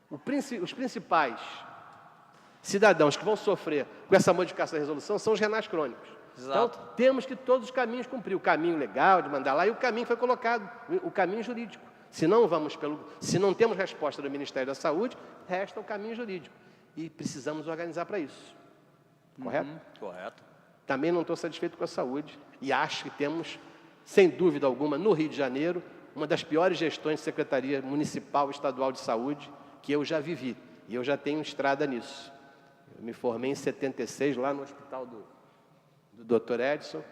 os principais cidadãos que vão sofrer com essa modificação da resolução são os renais crônicos. Então, temos que todos os caminhos cumprir. O caminho legal de mandar lá e o caminho que foi colocado, o caminho jurídico. Se não temos resposta do Ministério da Saúde, resta o caminho jurídico. E precisamos organizar para isso. Correto? Correto. Também não estou satisfeito com a saúde e acho que temos, sem dúvida alguma, no Rio de Janeiro, uma das piores gestões de Secretaria Municipal e Estadual de Saúde que eu já vivi. E eu já tenho estrada nisso. Eu me formei em 76, lá no hospital do Dr. Edson,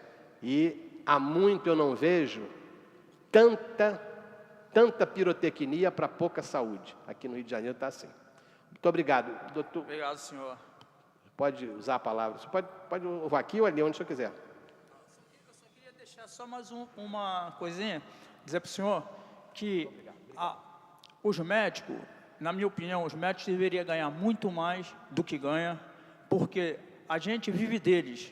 e há muito eu não vejo tanta pirotecnia para pouca saúde. Aqui no Rio de Janeiro está assim. Muito obrigado, doutor. Obrigado, senhor. Pode usar a palavra. Você pode ouvir aqui ou ali, onde o senhor quiser. Eu só queria deixar só mais uma coisinha, dizer para o senhor que os médicos, na minha opinião, os médicos deveriam ganhar muito mais do que ganham, porque a gente vive deles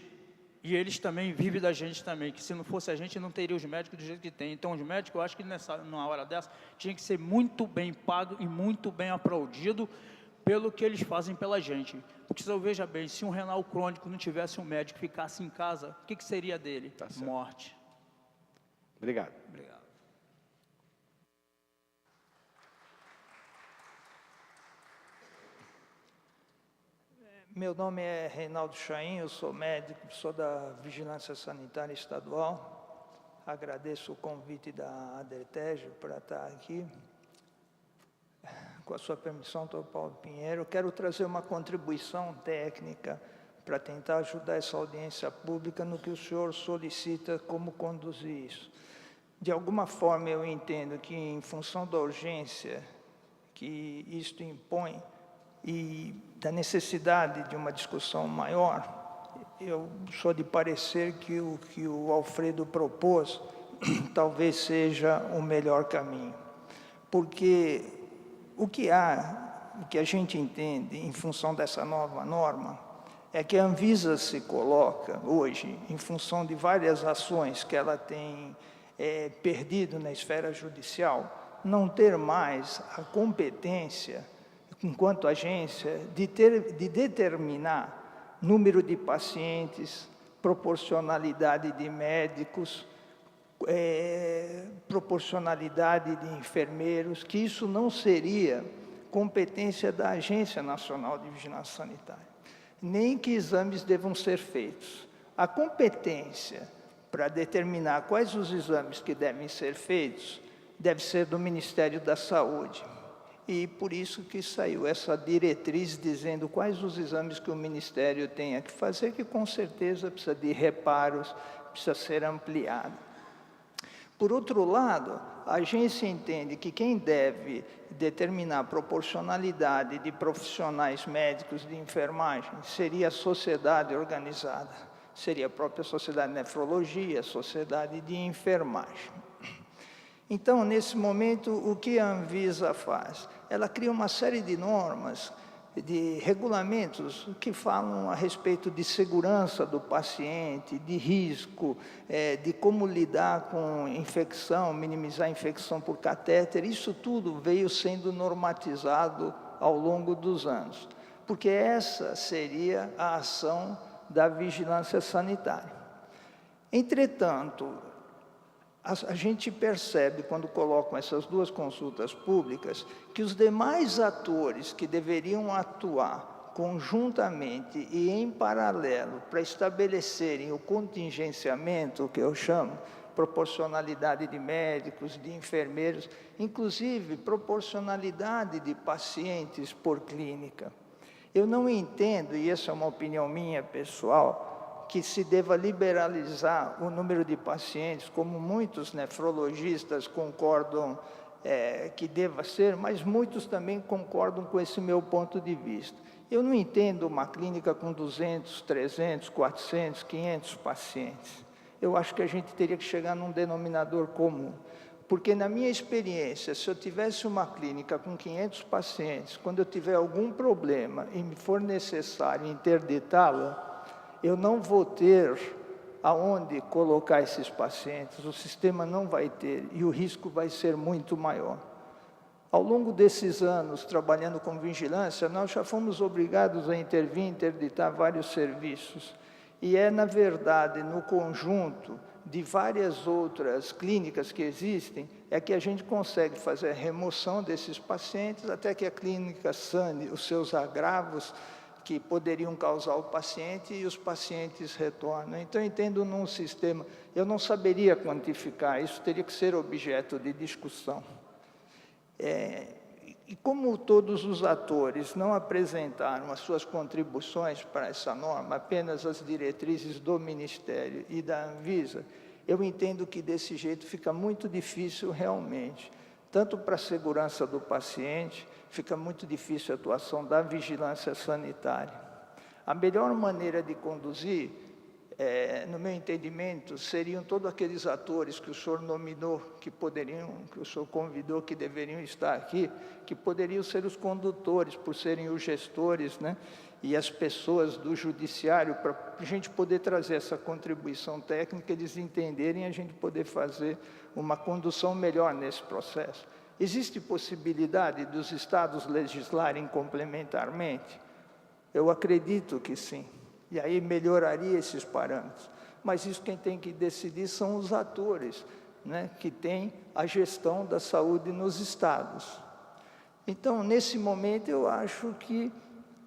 e eles também vivem da gente também, que se não fosse a gente não teria os médicos do jeito que tem. Então os médicos, eu acho que numa hora dessa, tinha que ser muito bem pago e muito bem aplaudido pelo que eles fazem pela gente. Porque se eu veja bem, se um renal crônico não tivesse um médico, ficasse em casa, o que seria dele? Morte. Obrigado. Obrigado. Meu nome é Reinaldo Chaim, eu sou médico, sou da Vigilância Sanitária Estadual. Agradeço o convite da Adretégio para estar aqui. Com a sua permissão, doutor Paulo Pinheiro, eu quero trazer uma contribuição técnica para tentar ajudar essa audiência pública no que o senhor solicita como conduzir isso. De alguma forma, eu entendo que, em função da urgência que isto impõe e da necessidade de uma discussão maior, eu sou de parecer que o que o Alfredo propôs talvez seja o melhor caminho. Porque o que a gente entende em função dessa nova norma é que a Anvisa se coloca hoje, em função de várias ações que ela tem perdido na esfera judicial, não ter mais a competência, enquanto agência, de determinar número de pacientes, proporcionalidade de médicos, proporcionalidade de enfermeiros, que isso não seria competência da Agência Nacional de Vigilância Sanitária, nem que exames devam ser feitos. A competência para determinar quais os exames que devem ser feitos deve ser do Ministério da Saúde. E por isso que saiu essa diretriz dizendo quais os exames que o Ministério tenha que fazer, que com certeza precisa de reparos, precisa ser ampliado. Por outro lado, a agência entende que quem deve determinar a proporcionalidade de profissionais médicos de enfermagem seria a sociedade organizada, seria a própria sociedade de nefrologia, a sociedade de enfermagem. Então, nesse momento, o que a Anvisa faz? Ela cria uma série de normas, de regulamentos que falam a respeito de segurança do paciente, de risco, de como lidar com infecção, minimizar a infecção por catéter. Isso tudo veio sendo normatizado ao longo dos anos, porque essa seria a ação da vigilância sanitária. Entretanto, a gente percebe, quando colocam essas duas consultas públicas, que os demais atores que deveriam atuar conjuntamente e em paralelo para estabelecerem o contingenciamento, que eu chamo, proporcionalidade de médicos, de enfermeiros, inclusive proporcionalidade de pacientes por clínica. Eu não entendo, e essa é uma opinião minha pessoal, que se deva liberalizar o número de pacientes, como muitos nefrologistas concordam que deva ser, mas muitos também concordam com esse meu ponto de vista. Eu não entendo uma clínica com 200, 300, 400, 500 pacientes. Eu acho que a gente teria que chegar num denominador comum. Porque, na minha experiência, se eu tivesse uma clínica com 500 pacientes, quando eu tiver algum problema e me for necessário interditá-la, eu não vou ter aonde colocar esses pacientes, o sistema não vai ter e o risco vai ser muito maior. Ao longo desses anos, trabalhando com vigilância, nós já fomos obrigados a intervir, interditar vários serviços. E é, na verdade, no conjunto de várias outras clínicas que existem, é que a gente consegue fazer a remoção desses pacientes até que a clínica sane os seus agravos que poderiam causar o paciente e os pacientes retornam. Então, eu entendo num sistema, eu não saberia quantificar, isso teria que ser objeto de discussão. E como todos os atores não apresentaram as suas contribuições para essa norma, apenas as diretrizes do Ministério e da Anvisa, eu entendo que desse jeito fica muito difícil realmente, tanto para a segurança do paciente, fica muito difícil a atuação da vigilância sanitária. A melhor maneira de conduzir, no meu entendimento, seriam todos aqueles atores que o senhor nominou, que o senhor convidou, que deveriam estar aqui, que poderiam ser os condutores, por serem os gestores, né? E as pessoas do judiciário, para a gente poder trazer essa contribuição técnica, eles entenderem e a gente poder fazer uma condução melhor nesse processo. Existe possibilidade dos estados legislarem complementarmente? Eu acredito que sim, e aí melhoraria esses parâmetros. Mas isso quem tem que decidir são os atores, né, que têm a gestão da saúde nos estados. Então, nesse momento, eu acho que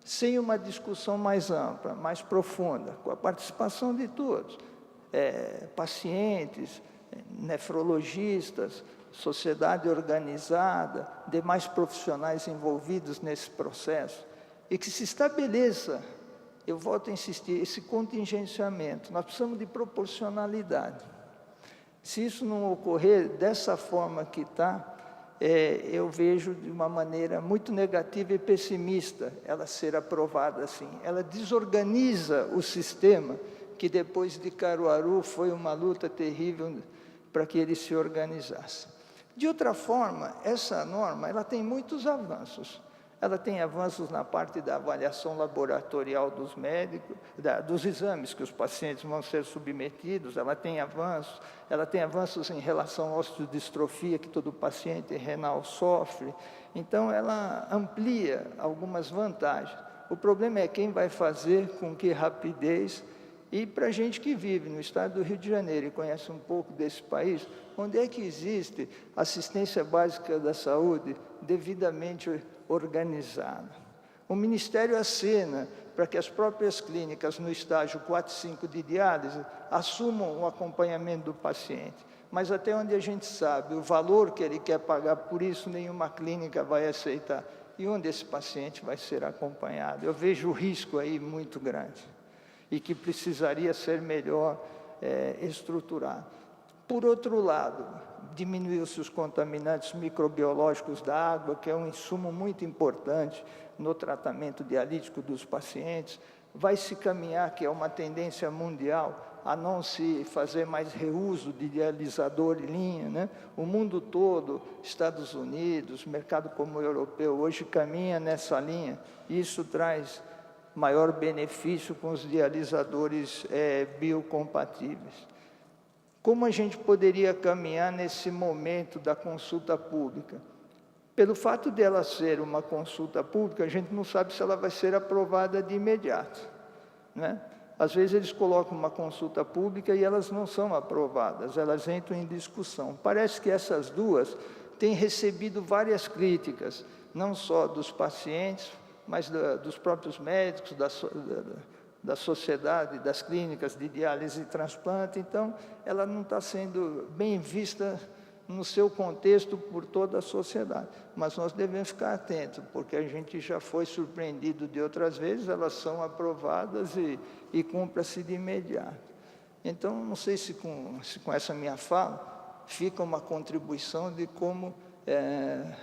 sem uma discussão mais ampla, mais profunda, com a participação de todos, pacientes, nefrologistas, sociedade organizada, demais profissionais envolvidos nesse processo, e que se estabeleça, eu volto a insistir, esse contingenciamento. Nós precisamos de proporcionalidade. Se isso não ocorrer dessa forma que está, eu vejo de uma maneira muito negativa e pessimista ela ser aprovada assim. Ela desorganiza o sistema, que depois de Caruaru foi uma luta terrível para que ele se organizasse. De outra forma, essa norma ela tem muitos avanços. Ela tem avanços na parte da avaliação laboratorial dos médicos, dos exames que os pacientes vão ser submetidos, ela tem avanços em relação à osteodistrofia que todo paciente renal sofre. Então, ela amplia algumas vantagens. O problema é quem vai fazer, com que rapidez. E para a gente que vive no estado do Rio de Janeiro e conhece um pouco desse país, onde é que existe assistência básica da saúde devidamente organizada? O Ministério acena para que as próprias clínicas no estágio 4 e 5 de diálise assumam o acompanhamento do paciente. Mas até onde a gente sabe, o valor que ele quer pagar por isso, nenhuma clínica vai aceitar. E onde esse paciente vai ser acompanhado? Eu vejo o risco aí muito grande e que precisaria ser melhor estruturado. Por outro lado, diminuiu-se os contaminantes microbiológicos da água, que é um insumo muito importante no tratamento dialítico dos pacientes. Vai se caminhar, que é uma tendência mundial, a não se fazer mais reuso de dialisador em linha, né? O mundo todo, Estados Unidos, mercado como o europeu, hoje caminha nessa linha. Isso traz maior benefício com os dialisadores biocompatíveis. Como a gente poderia caminhar nesse momento da consulta pública? Pelo fato de ela ser uma consulta pública, a gente não sabe se ela vai ser aprovada de imediato, né? Às vezes eles colocam uma consulta pública e elas não são aprovadas, elas entram em discussão. Parece que essas duas têm recebido várias críticas, não só dos pacientes, mas dos próprios médicos, da sociedade, das clínicas de diálise e transplante. Então, ela não está sendo bem vista no seu contexto por toda a sociedade. Mas nós devemos ficar atentos, porque a gente já foi surpreendido de outras vezes, elas são aprovadas e cumpra-se de imediato. Então, não sei se com essa minha fala fica uma contribuição de como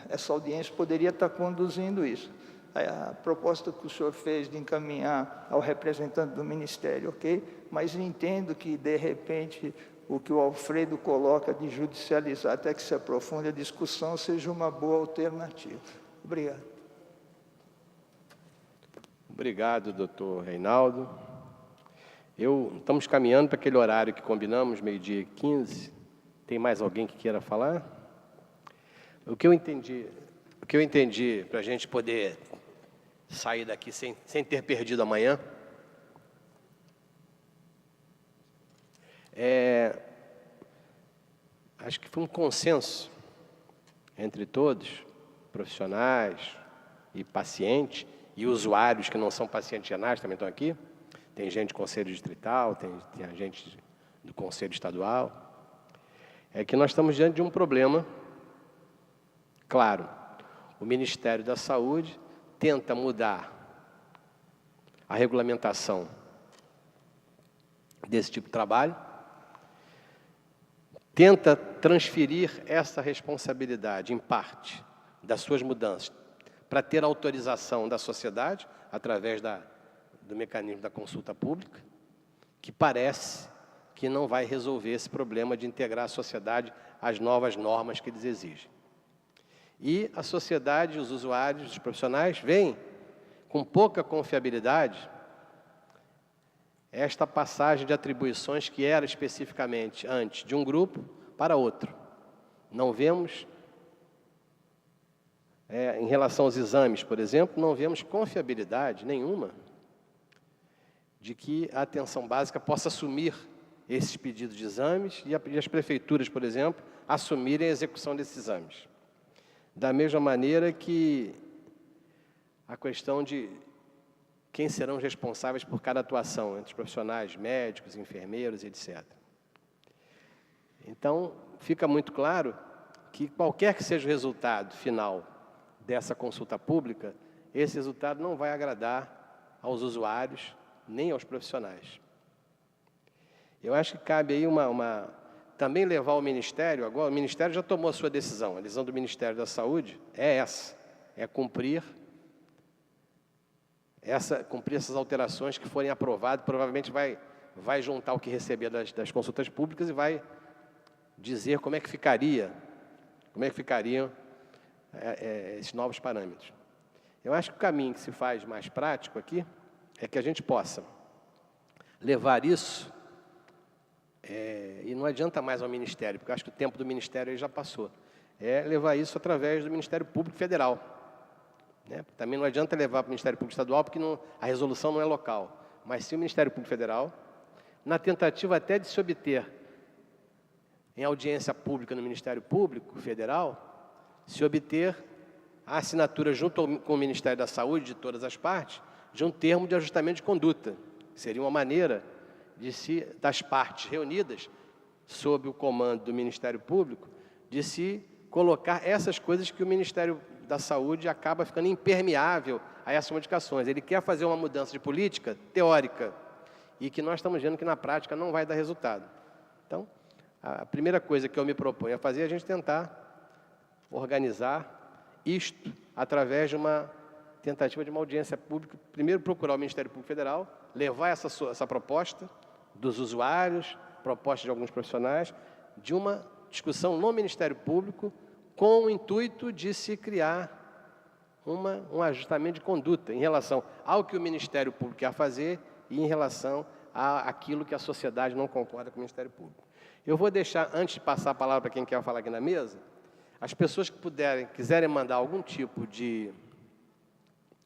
essa audiência poderia estar conduzindo isso. A proposta que o senhor fez de encaminhar ao representante do Ministério, ok? Mas entendo que, de repente, o que o Alfredo coloca de judicializar até que se aprofunde a discussão seja uma boa alternativa. Obrigado. Obrigado, doutor Reinaldo. Estamos caminhando para aquele horário que combinamos, 12h15. Tem mais alguém que queira falar? O que eu entendi para a gente poder sair daqui sem ter perdido amanhã, acho que foi um consenso entre todos, profissionais e pacientes, e usuários que não são pacientes renais também estão aqui. Tem gente do Conselho Distrital, tem gente do Conselho Estadual. É que nós estamos diante de um problema claro. O Ministério da Saúde tenta mudar a regulamentação desse tipo de trabalho, tenta transferir essa responsabilidade, em parte, das suas mudanças, para ter autorização da sociedade, através do mecanismo da consulta pública, que parece que não vai resolver esse problema de integrar a sociedade às novas normas que eles exigem. E a sociedade, os usuários, os profissionais, veem com pouca confiabilidade esta passagem de atribuições que era especificamente antes de um grupo para outro. Não vemos, em relação aos exames, por exemplo, não vemos confiabilidade nenhuma de que a atenção básica possa assumir esses pedidos de exames e as prefeituras, por exemplo, assumirem a execução desses exames. Da mesma maneira que a questão de quem serão os responsáveis por cada atuação, entre os profissionais, médicos, enfermeiros, etc. Então, fica muito claro que qualquer que seja o resultado final dessa consulta pública, esse resultado não vai agradar aos usuários, nem aos profissionais. Eu acho que cabe aí também levar o Ministério, agora o Ministério já tomou a sua decisão, a decisão do Ministério da Saúde é essa, é cumprir essas alterações que forem aprovadas, provavelmente vai juntar o que receber das consultas públicas e vai dizer como é que ficariam esses novos parâmetros. Eu acho que o caminho que se faz mais prático aqui é que a gente possa levar isso, e não adianta mais ao Ministério, porque eu acho que o tempo do Ministério aí já passou, levar isso através do Ministério Público Federal. Também não adianta levar para o Ministério Público Estadual, porque a resolução não é local, mas sim o Ministério Público Federal, na tentativa até de se obter, em audiência pública no Ministério Público Federal, se obter a assinatura junto com o Ministério da Saúde, de todas as partes, de um termo de ajustamento de conduta. Seria uma maneira das partes reunidas, sob o comando do Ministério Público, de se colocar essas coisas que o Ministério da Saúde acaba ficando impermeável a essas modificações. Ele quer fazer uma mudança de política teórica e que nós estamos vendo que na prática não vai dar resultado. Então, a primeira coisa que eu me proponho a fazer é a gente tentar organizar isto através de uma tentativa de uma audiência pública. Primeiro, procurar o Ministério Público Federal, levar essa proposta dos usuários, proposta de alguns profissionais, de uma discussão no Ministério Público, com o intuito de se criar um ajustamento de conduta em relação ao que o Ministério Público quer fazer e em relação àquilo que a sociedade não concorda com o Ministério Público. Eu vou deixar, antes de passar a palavra para quem quer falar aqui na mesa, as pessoas que quiserem mandar algum tipo de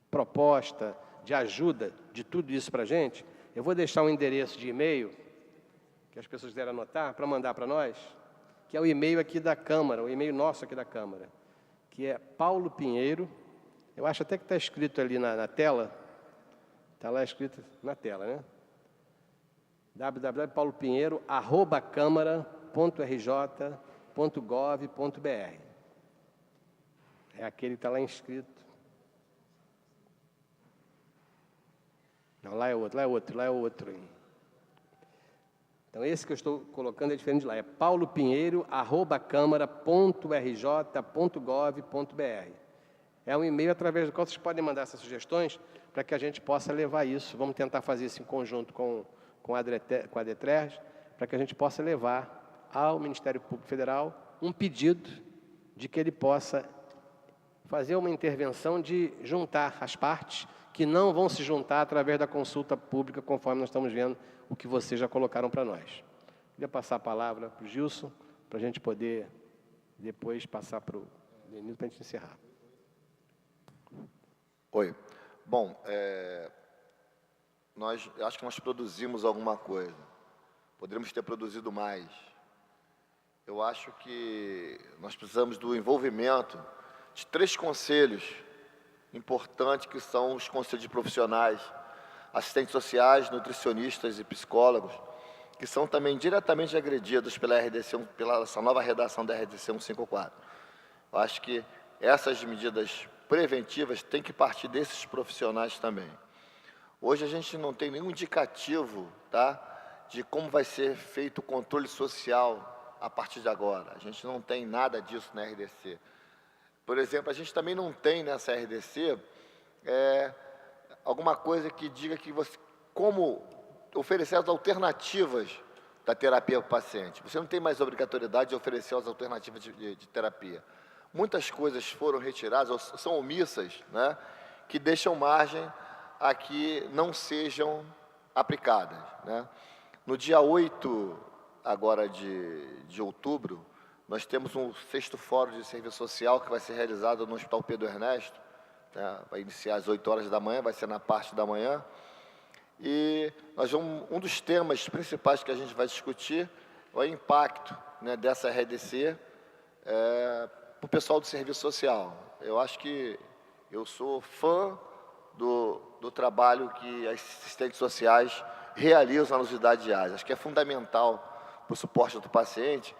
proposta, de ajuda, de tudo isso para a gente, eu vou deixar um endereço de e-mail, que as pessoas quiserem anotar, para mandar para nós, que é o e-mail aqui da Câmara, o e-mail nosso aqui da Câmara, que é Paulo Pinheiro, eu acho até que está escrito ali na tela, está lá escrito na tela, né? www.paulopinheiro@câmara.rj.gov.br. É aquele que está lá inscrito. Não, lá é outro. Então, esse que eu estou colocando é diferente de lá. É paulopinheiro@câmara.rj.gov.br. É um e-mail através do qual vocês podem mandar essas sugestões para que a gente possa levar isso. Vamos tentar fazer isso em conjunto com a DETRERS, para que a gente possa levar ao Ministério Público Federal um pedido de que ele possa fazer uma intervenção de juntar as partes que não vão se juntar através da consulta pública, conforme nós estamos vendo o que vocês já colocaram para nós. Queria passar a palavra para o Gilson, para a gente poder depois passar para o Denilson, para a gente encerrar. Oi. Bom, acho que nós produzimos alguma coisa. Poderíamos ter produzido mais. eu acho que nós precisamos do envolvimento de 3 conselhos importantes, que são os conselhos de profissionais, assistentes sociais, nutricionistas e psicólogos, que são também diretamente agredidos pela pela essa nova redação da RDC 154. Eu acho que essas medidas preventivas têm que partir desses profissionais também. Hoje a gente não tem nenhum indicativo, tá, de como vai ser feito o controle social a partir de agora. A gente não tem nada disso na RDC. Por exemplo, a gente também não tem nessa RDC alguma coisa que diga que como oferecer as alternativas da terapia para o paciente. Você não tem mais obrigatoriedade de oferecer as alternativas de terapia. Muitas coisas foram retiradas, ou são omissas, né, que deixam margem a que não sejam aplicadas, né. No dia 8 agora de outubro, nós temos um 6º Fórum de Serviço Social que vai ser realizado no Hospital Pedro Ernesto, né, vai iniciar às 8 horas da manhã, vai ser na parte da manhã, e um dos temas principais que a gente vai discutir é o impacto, né, dessa RDC para o pessoal do serviço social. Eu acho que eu sou fã do trabalho que as assistentes sociais realizam nas unidades diárias. Acho que é fundamental para o suporte do paciente,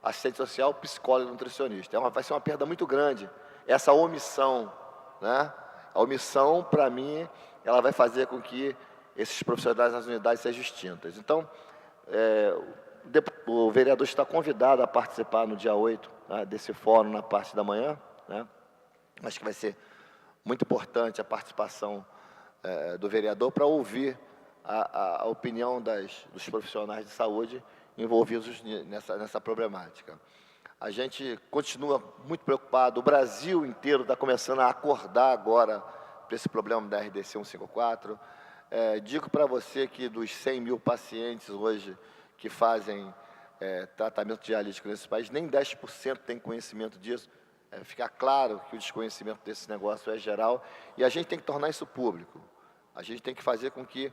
assistente social, psicólogo e nutricionista. Vai ser uma perda muito grande essa omissão, né? A omissão, para mim, ela vai fazer com que esses profissionais nas unidades sejam extintas. Então, o vereador está convidado a participar no dia 8, né, desse fórum na parte da manhã, né? Acho que vai ser muito importante a participação do vereador para ouvir a opinião dos profissionais de saúde envolvidos nessa problemática. A gente continua muito preocupado, o Brasil inteiro está começando a acordar agora para esse problema da RDC 154. Digo para você que dos 100 mil pacientes hoje que fazem tratamento dialítico nesse país, nem 10% tem conhecimento disso. Fica claro que o desconhecimento desse negócio é geral e a gente tem que tornar isso público. A gente tem que fazer com que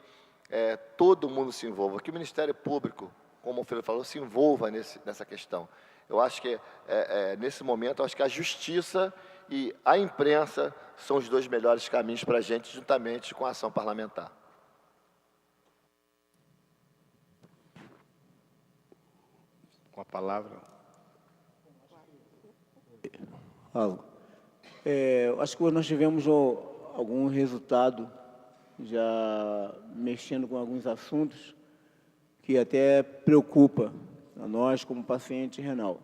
todo mundo se envolva, que o Ministério Público, como o Filho falou, se envolva nessa questão. Eu acho que, nesse momento, eu acho que a justiça e a imprensa são os 2 melhores caminhos para a gente, juntamente com a ação parlamentar. Com a palavra. Acho que hoje nós tivemos algum resultado, já mexendo com alguns assuntos, que até preocupa a nós como paciente renal.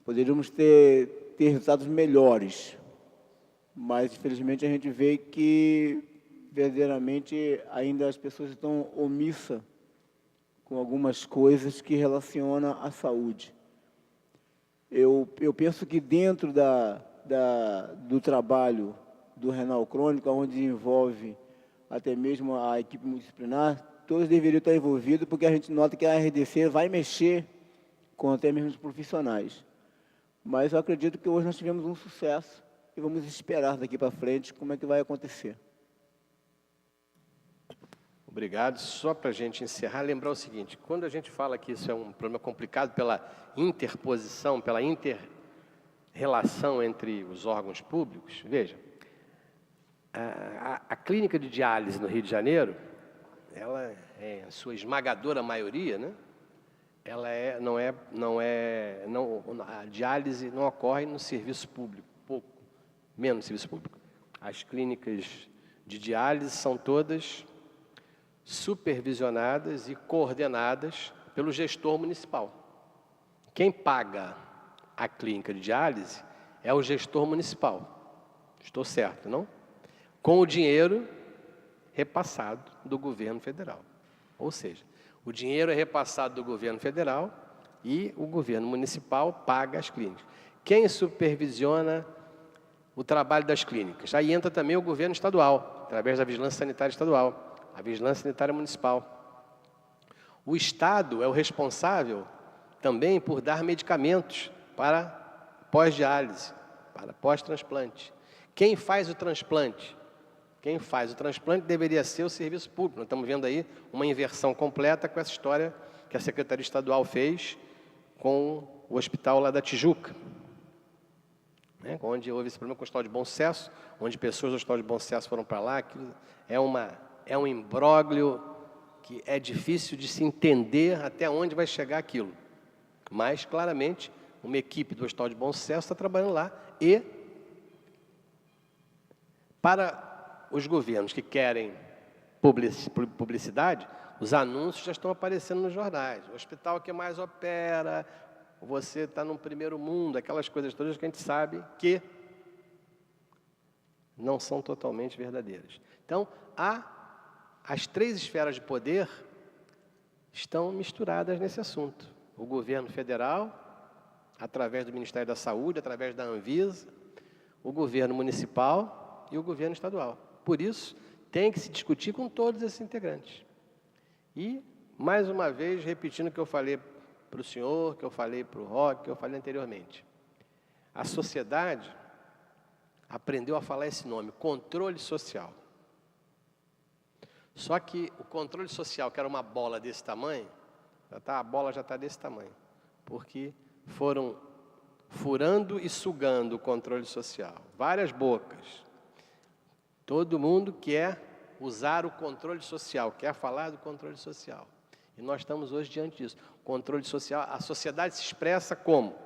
Poderíamos ter resultados melhores, mas infelizmente a gente vê que verdadeiramente ainda as pessoas estão omissas com algumas coisas que relacionam à saúde. Eu penso que dentro do trabalho do renal crônico, onde envolve até mesmo a equipe multidisciplinar, todos deveriam estar envolvidos, porque a gente nota que a RDC vai mexer com até mesmo os profissionais. Mas eu acredito que hoje nós tivemos um sucesso e vamos esperar daqui para frente como é que vai acontecer. Obrigado. Só para a gente encerrar, lembrar o seguinte, quando a gente fala que isso é um problema complicado pela interposição, pela inter-relação entre os órgãos públicos, veja, a clínica de diálise no Rio de Janeiro, ela é a sua esmagadora maioria, né? A diálise não ocorre no serviço público, pouco menos no serviço público. As clínicas de diálise são todas supervisionadas e coordenadas pelo gestor municipal. Quem paga a clínica de diálise é o gestor municipal. Estou certo, não? Com o dinheiro repassado do governo federal. Ou seja, o dinheiro é repassado do governo federal e o governo municipal paga as clínicas. Quem supervisiona o trabalho das clínicas? Aí entra também o governo estadual, através da Vigilância Sanitária Estadual, a Vigilância Sanitária Municipal. O Estado é o responsável também por dar medicamentos para pós-diálise, para pós-transplante. Quem faz o transplante? Quem faz o transplante deveria ser o serviço público. Nós estamos vendo aí uma inversão completa com essa história que a Secretaria Estadual fez com o hospital lá da Tijuca, né, onde houve esse problema com o Hospital de Bom Sucesso, onde pessoas do Hospital de Bom Sucesso foram para lá. É um imbróglio que é difícil de se entender até onde vai chegar aquilo. Mas, claramente, uma equipe do Hospital de Bom Sucesso está trabalhando lá. E, para os governos que querem publicidade, os anúncios já estão aparecendo nos jornais. O hospital que mais opera, você está no primeiro mundo, aquelas coisas todas que a gente sabe que não são totalmente verdadeiras. Então, as três esferas de poder estão misturadas nesse assunto. O governo federal, através do Ministério da Saúde, através da Anvisa, o governo municipal e o governo estadual. Por isso, tem que se discutir com todos esses integrantes. E, mais uma vez, repetindo o que eu falei para o senhor, que eu falei para o Roque, que eu falei anteriormente. A sociedade aprendeu a falar esse nome, controle social. Só que o controle social, que era uma bola desse tamanho, a bola já está desse tamanho, porque foram furando e sugando o controle social. Várias bocas. Todo mundo quer usar o controle social, quer falar do controle social. E nós estamos hoje diante disso. O controle social, a sociedade se expressa como?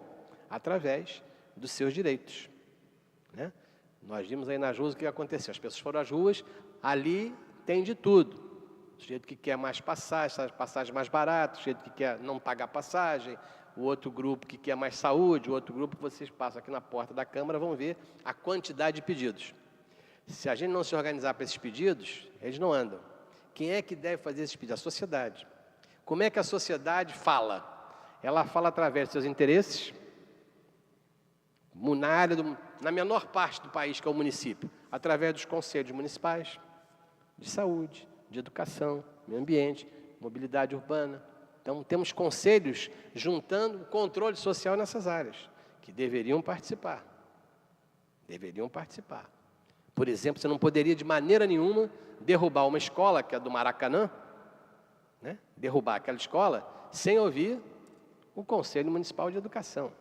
Através dos seus direitos, né? Nós vimos aí nas ruas o que aconteceu. As pessoas foram às ruas, ali tem de tudo. O sujeito que quer mais passagem mais barata, o sujeito que quer não pagar passagem, o outro grupo que quer mais saúde, o outro grupo que vocês passam aqui na porta da Câmara, vão ver a quantidade de pedidos. Se a gente não se organizar para esses pedidos, eles não andam. Quem é que deve fazer esses pedidos? A sociedade. Como é que a sociedade fala? Ela fala através de seus interesses, na menor parte do país, que é o município, através dos conselhos municipais, de saúde, de educação, meio ambiente, mobilidade urbana. Então, temos conselhos juntando o controle social nessas áreas, que deveriam participar. Deveriam participar. Por exemplo, você não poderia, de maneira nenhuma, derrubar uma escola, que é do Maracanã, né? Derrubar aquela escola, sem ouvir o Conselho Municipal de Educação.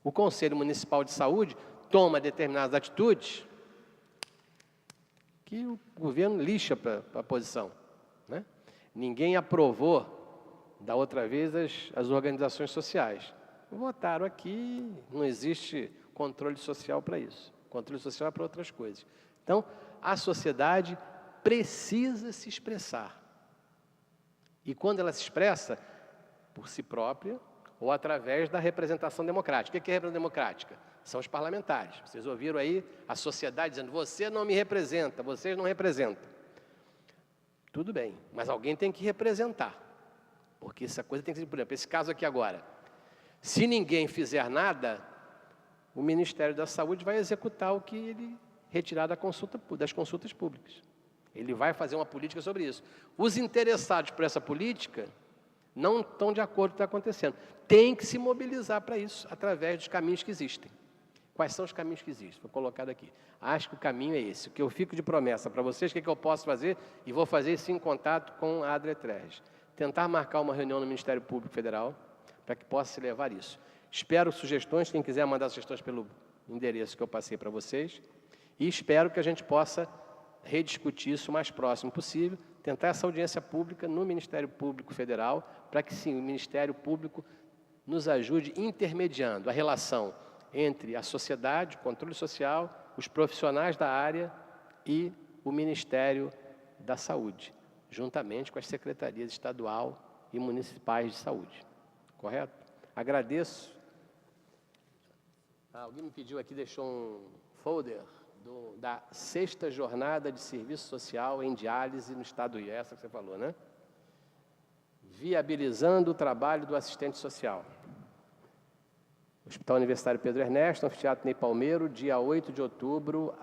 O Conselho Municipal de Saúde toma determinadas atitudes que o governo lixa para a posição, né? Ninguém aprovou, da outra vez, as organizações sociais. Votaram aqui, não existe controle social para isso. Controle social é para outras coisas. Então, a sociedade precisa se expressar. E quando ela se expressa, por si própria, ou através da representação democrática. O que é representação democrática? São os parlamentares. Vocês ouviram aí a sociedade dizendo, você não me representa, vocês não representam. Tudo bem, mas alguém tem que representar. Porque essa coisa tem que ser, por exemplo, esse caso aqui agora. Se ninguém fizer nada, o Ministério da Saúde vai executar o que ele retirar das consultas públicas. Ele vai fazer uma política sobre isso. Os interessados por essa política não estão de acordo com o que está acontecendo. Tem que se mobilizar para isso, através dos caminhos que existem. Quais são os caminhos que existem? Vou colocar aqui. Acho que o caminho é esse. O que eu fico de promessa para vocês, o que eu posso fazer, e vou fazer isso em contato com a Adreterres. Tentar marcar uma reunião no Ministério Público Federal, para que possa se levar isso. Espero sugestões, quem quiser mandar sugestões pelo endereço que eu passei para vocês, e espero que a gente possa rediscutir isso o mais próximo possível, tentar essa audiência pública no Ministério Público Federal, para que sim, o Ministério Público nos ajude intermediando a relação entre a sociedade, o controle social, os profissionais da área e o Ministério da Saúde, juntamente com as secretarias estadual e municipais de saúde. Correto? Agradeço. Alguém me pediu aqui, deixou um folder da 6ª Jornada de Serviço Social em Diálise no Estado do Rio. É essa que você falou, né? Viabilizando o trabalho do assistente social. Hospital Universitário Pedro Ernesto, Anfiteatro Ney Palmeiro, dia 8 de outubro,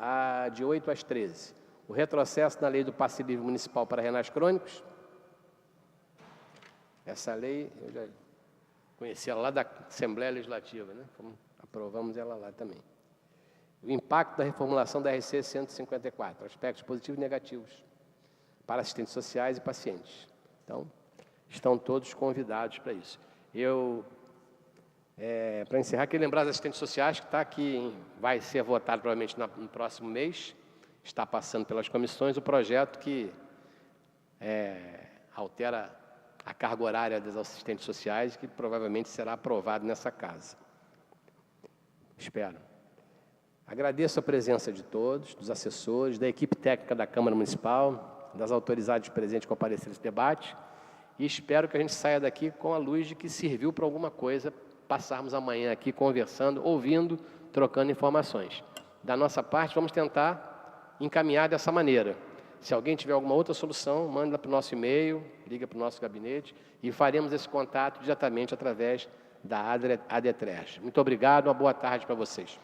de 8 às 13. O retrocesso na lei do passe livre municipal para renais crônicos. Essa lei, eu já conheci ela lá da Assembleia Legislativa, né? Aprovamos ela lá também. O impacto da reformulação da RC 154, aspectos positivos e negativos para assistentes sociais e pacientes. Então, estão todos convidados para isso. Eu Para encerrar, queria lembrar as assistentes sociais que está aqui, vai ser votado provavelmente no próximo mês, está passando pelas comissões o projeto que altera a carga horária das assistentes sociais, que provavelmente será aprovado nessa casa. Espero. Agradeço a presença de todos, dos assessores, da equipe técnica da Câmara Municipal, das autoridades presentes que compareceram nesse debate, e espero que a gente saia daqui com a luz de que serviu para alguma coisa, passarmos amanhã aqui conversando, ouvindo, trocando informações. Da nossa parte, vamos tentar encaminhar dessa maneira. Se alguém tiver alguma outra solução, manda para o nosso e-mail, liga para o nosso gabinete e faremos esse contato diretamente através da ADETRES. Muito obrigado, uma boa tarde para vocês.